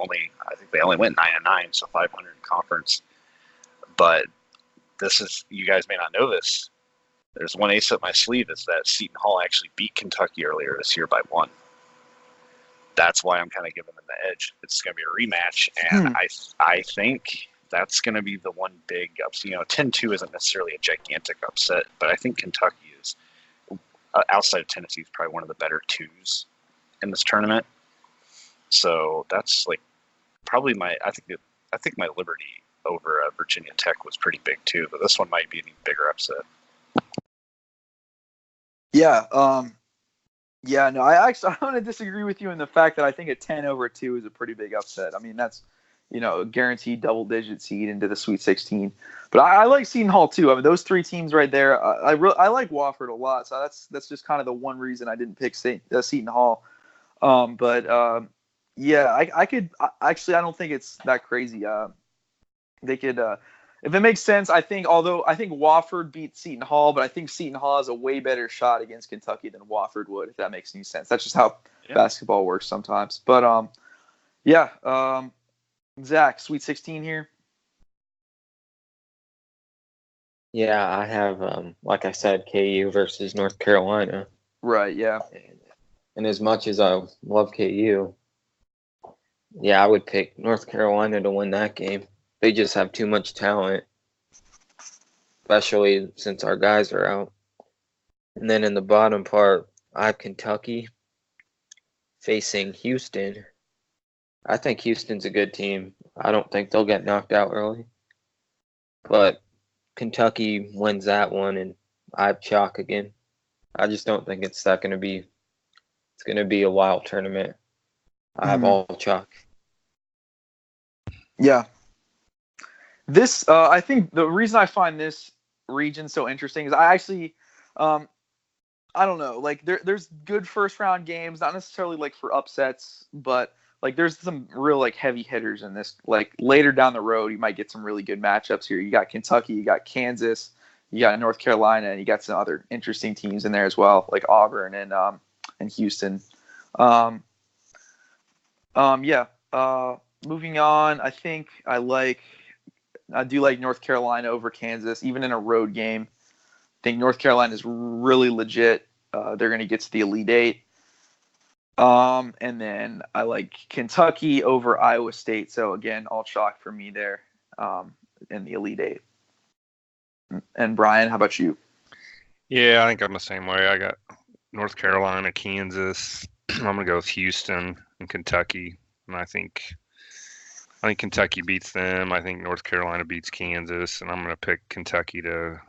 think they only went 9-9, so 500 in conference. But you guys may not know this. There's one ace up my sleeve is that Seton Hall actually beat Kentucky earlier this year by 1. That's why I'm kind of giving them the edge. It's going to be a rematch, and I think that's going to be the one big upset. You know, 10-2 isn't necessarily a gigantic upset, but I think Kentucky is, outside of Tennessee, is probably one of the better 2s in this tournament. So that's like probably I think my Liberty over Virginia Tech was pretty big too, but this one might be an even bigger upset. Yeah. No, I want to disagree with you in the fact that I think a 10 over 2 is a pretty big upset. I mean, that's, you know, a guaranteed double-digit seed into the Sweet 16. But I like Seton Hall too. I mean, those 3 teams right there. I like Wofford a lot, so that's just kind of the one reason I didn't pick Seton Hall. Yeah, I could actually. I don't think it's that crazy. They could, if it makes sense. I think Wofford beat Seton Hall, but I think Seton Hall has a way better shot against Kentucky than Wofford would. If that makes any sense. That's just how basketball works sometimes. But Zach, Sweet 16 here. Yeah, I have, like I said, KU versus North Carolina. Right. Yeah. And as much as I love KU, yeah, I would pick North Carolina to win that game. They just have too much talent, especially since our guys are out. And then in the bottom part, I have Kentucky facing Houston. I think Houston's a good team. I don't think they'll get knocked out early. But Kentucky wins that one, and I have chalk again. I just don't think it's that going to be It's going to be a wild tournament. I have Mhm. all chalk. Yeah. This, I think the reason I find this region so interesting is I actually, um, I don't know, like there's good first round games, not necessarily like for upsets, but like there's some real like heavy hitters in this. Like later down the road, you might get some really good matchups here. You got Kentucky, you got Kansas, you got North Carolina, and you got some other interesting teams in there as well, like Auburn and Houston. Um, yeah. Moving on, I do like North Carolina over Kansas, even in a road game. I think North Carolina is really legit. They're going to get to the Elite Eight. And then I like Kentucky over Iowa State. So again, all chalk for me there in the Elite Eight. And Brian, how about you? Yeah, I think I'm the same way. I got North Carolina, Kansas. I'm gonna go with Houston and Kentucky, and I think Kentucky beats them. I think North Carolina beats Kansas, and I'm gonna pick Kentucky to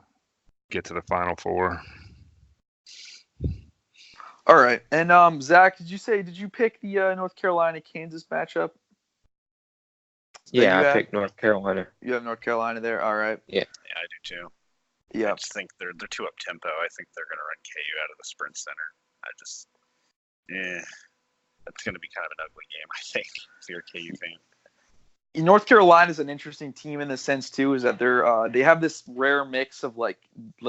get to the Final Four. All right. And Zach, did you pick the North Carolina Kansas matchup? Yeah, I picked North Carolina. You have North Carolina there. All right. Yeah. Yeah, I do too. Yeah. I just think they're too up tempo. I think they're going to run KU out of the Sprint Center. That's going to be kind of an ugly game. I think if you're a KU fan. North Carolina is an interesting team in the sense too, is that they have this rare mix of like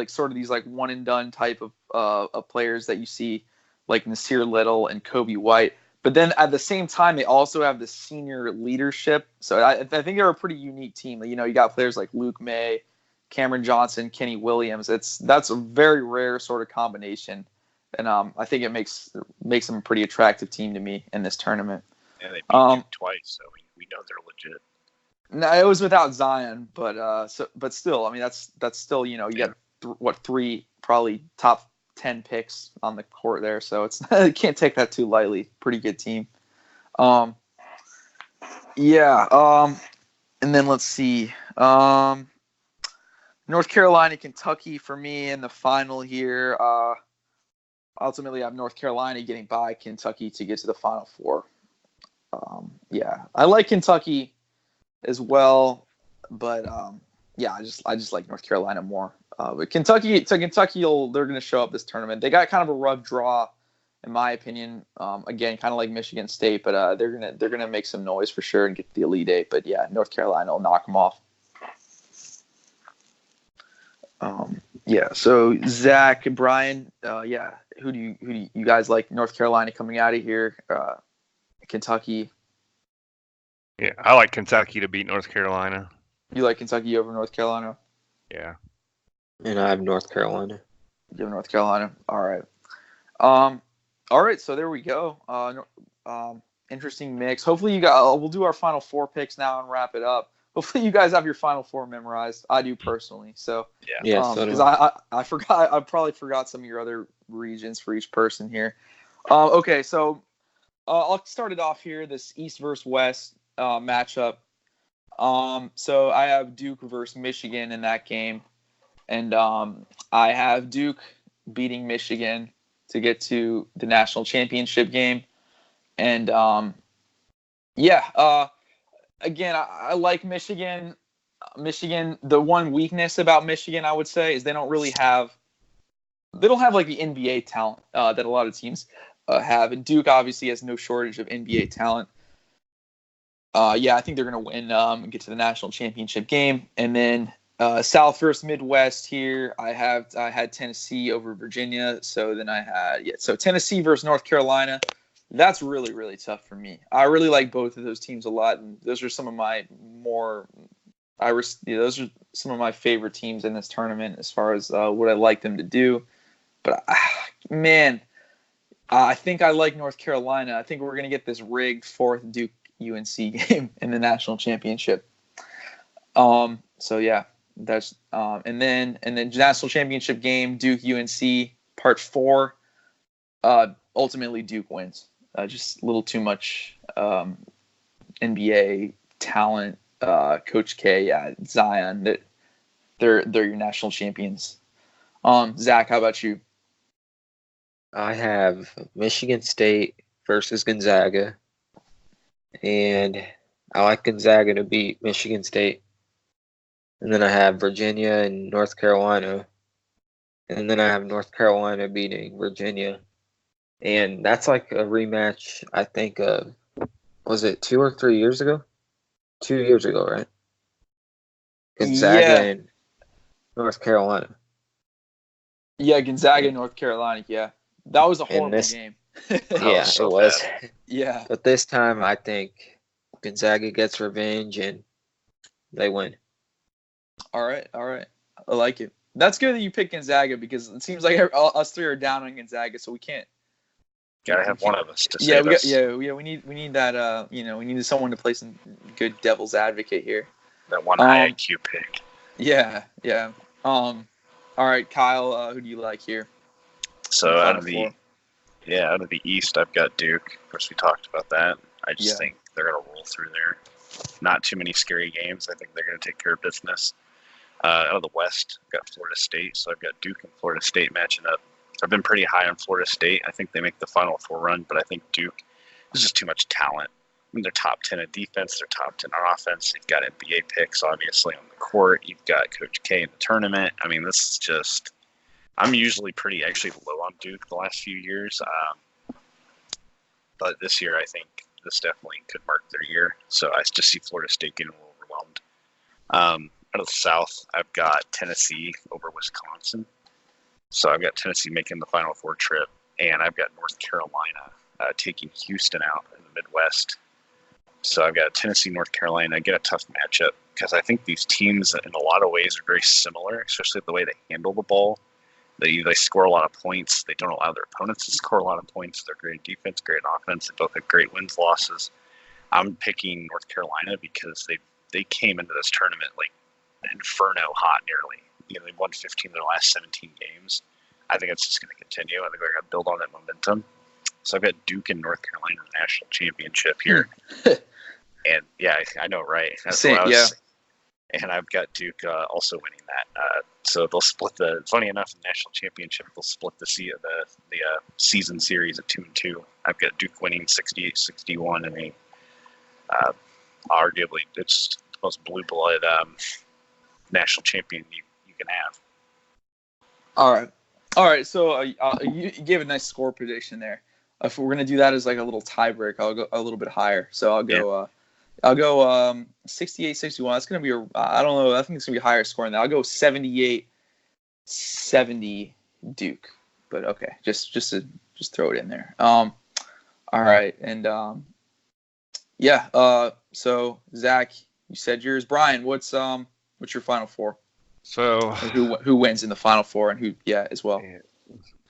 sort of these like one and done type of players that you see like Nasir Little and Kobe White, but then at the same time they also have this senior leadership. So I think they're a pretty unique team. You know, you got players like Luke May, Cameron Johnson, Kenny Williams. That's a very rare sort of combination, and I think it makes them a pretty attractive team to me in this tournament. Yeah, they beat you twice, so we know they're legit. No, it was without Zion, but still, I mean that's still, you know, you got three probably top 10 picks on the court there, so it's you can't take that too lightly. Pretty good team. Yeah. And then let's see. North Carolina, Kentucky for me in the final here. Ultimately, I have North Carolina getting by Kentucky to get to the Final Four. Yeah, I like Kentucky as well, but yeah, I just like North Carolina more. But Kentucky, they're going to show up this tournament. They got kind of a rough draw, in my opinion. Again, kind of like Michigan State, but they're gonna make some noise for sure and get to the Elite Eight. But yeah, North Carolina will knock them off. Yeah. So Zach, Brian, yeah, who do you guys like? North Carolina coming out of here, Kentucky. Yeah, I like Kentucky to beat North Carolina. You like Kentucky over North Carolina? Yeah. And I have North Carolina. You have North Carolina. All right. All right. So there we go. Interesting mix. Hopefully you guys. We'll do our Final Four picks now and wrap it up. Hopefully you guys have your Final Four memorized. I do personally. So Yeah. So because I forgot. I probably forgot some of your other regions for each person here. Okay. So I'll start it off here. This East versus West matchup. So I have Duke versus Michigan in that game, and I have Duke beating Michigan to get to the national championship game. And yeah, again, I like Michigan. The one weakness about Michigan, I would say, is they don't have like the NBA talent that a lot of teams have. And Duke obviously has no shortage of NBA talent. Yeah, I think they're going to win and get to the national championship game. And then South versus Midwest here, I had Tennessee over Virginia. So then so Tennessee versus North Carolina. That's really, really tough for me. I really like both of those teams a lot, and those are some of my those are some of my favorite teams in this tournament as far as what I like them to do. But man, I think I like North Carolina. I think we're going to get this rigged fourth Duke UNC game in the national championship. So yeah, that's and then national championship game Duke UNC part 4. Ultimately Duke wins. Just a little too much NBA talent. Coach K, Zion. They're your national champions. Zach, how about you? I have Michigan State versus Gonzaga, and I like Gonzaga to beat Michigan State. And then I have Virginia and North Carolina, and then I have North Carolina beating Virginia. And that's like a rematch, I think, of, was it 2 or 3 years ago? 2 years ago, right? Gonzaga Yeah, and North Carolina. yeah, Gonzaga, North Carolina. Yeah, that was a And horrible this, game. yeah, so it was. Yeah. But this time, I think Gonzaga gets revenge and they win. All right, all right. I like it. That's good that you picked Gonzaga because it seems like us three are down on Gonzaga, so we can't. Gotta we have can't- one of us to Yeah, save we got. us. Yeah, we need that. We need someone to play some good devil's advocate here. That one high Um, IQ pick. Yeah, yeah. All right, Kyle. Who do you like here? So In the out Final of the Four? out of the East, I've got Duke. Of course, we talked about that. I just Yeah. think they're gonna roll through there. Not too many scary games. I think they're gonna take care of business. Out of the West, I've got Florida State. So I've got Duke and Florida State matching up. I've been pretty high on Florida State. I think they make the Final Four run, but I think Duke is just too much talent. I mean, they're top 10 in defense. They're top 10 on offense. You've got NBA picks, obviously, on the court. You've got Coach K in the tournament. I mean, this is just – I'm usually pretty actually low on Duke the last few years. But this year, I think this definitely could mark their year. So I just see Florida State getting a little overwhelmed. Out of the South, I've got Tennessee over Wisconsin. So I've got Tennessee making the Final Four trip, and I've got North Carolina taking Houston out in the Midwest. So I've got Tennessee, North Carolina. Get a tough matchup because I think these teams, in a lot of ways, are very similar, especially the way they handle the ball. They score a lot of points. They don't allow their opponents to score a lot of points. They're great defense, great offense. They both have great wins, losses. I'm picking North Carolina because they came into this tournament like inferno hot nearly. They won 15 of their last 17 games. I think it's just going to continue. I think they're going to build on that momentum. So I've got Duke and North Carolina in the national championship here. And yeah, I know, right? That's what I was. Yeah. And I've got Duke also winning that. So they'll split the. Funny enough, in the national championship, they'll split the season series at 2-2. I've got Duke winning 68-61, and arguably it's the most blue-blooded national champion you can have. All right. So you gave a nice score prediction there. If we're gonna do that as like a little tiebreak, I'll go a little bit higher. So I'll go. I'll go 68-61. That's gonna be I don't know. I think it's gonna be higher score than that. I'll go 78-70 Duke. But okay, just throw it in there. All right, and so Zach, you said yours. Brian, what's your Final Four? So Or who wins in the Final Four and who as well?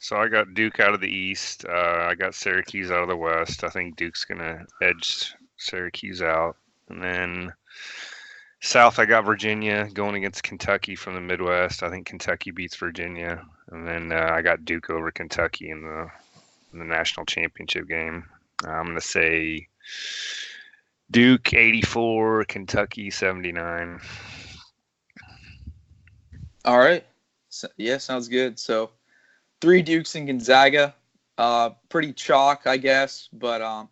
So I got Duke out of the East. I got Syracuse out of the West. I think Duke's gonna edge Syracuse out, and then South I got Virginia going against Kentucky from the Midwest. I think Kentucky beats Virginia, and then I got Duke over Kentucky in the national championship game. I'm gonna say Duke 84, Kentucky 79. All right. So, yeah, sounds good. So 3 Dukes and Gonzaga. Pretty chalk, I guess. But I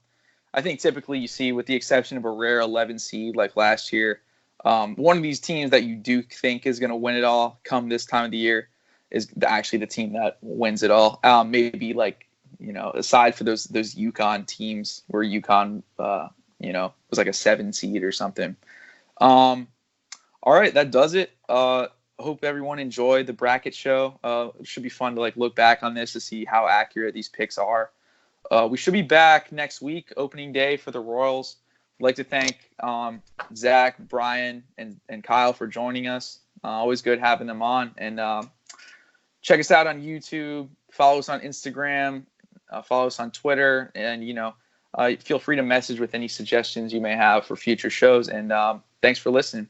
think typically you see, with the exception of a rare 11 seed like last year, one of these teams that you do think is going to win it all come this time of the year is actually the team that wins it all. Maybe like, aside for those UConn teams where UConn, was like a 7 seed or something. All right, that does it. Hope everyone enjoyed the bracket show. It should be fun to look back on this to see how accurate these picks are. We should be back next week, opening day for the Royals. I'd like to thank Zach, Brian, and Kyle for joining us. Always good having them on. And check us out on YouTube. Follow us on Instagram. Follow us on Twitter. And, feel free to message with any suggestions you may have for future shows. And thanks for listening.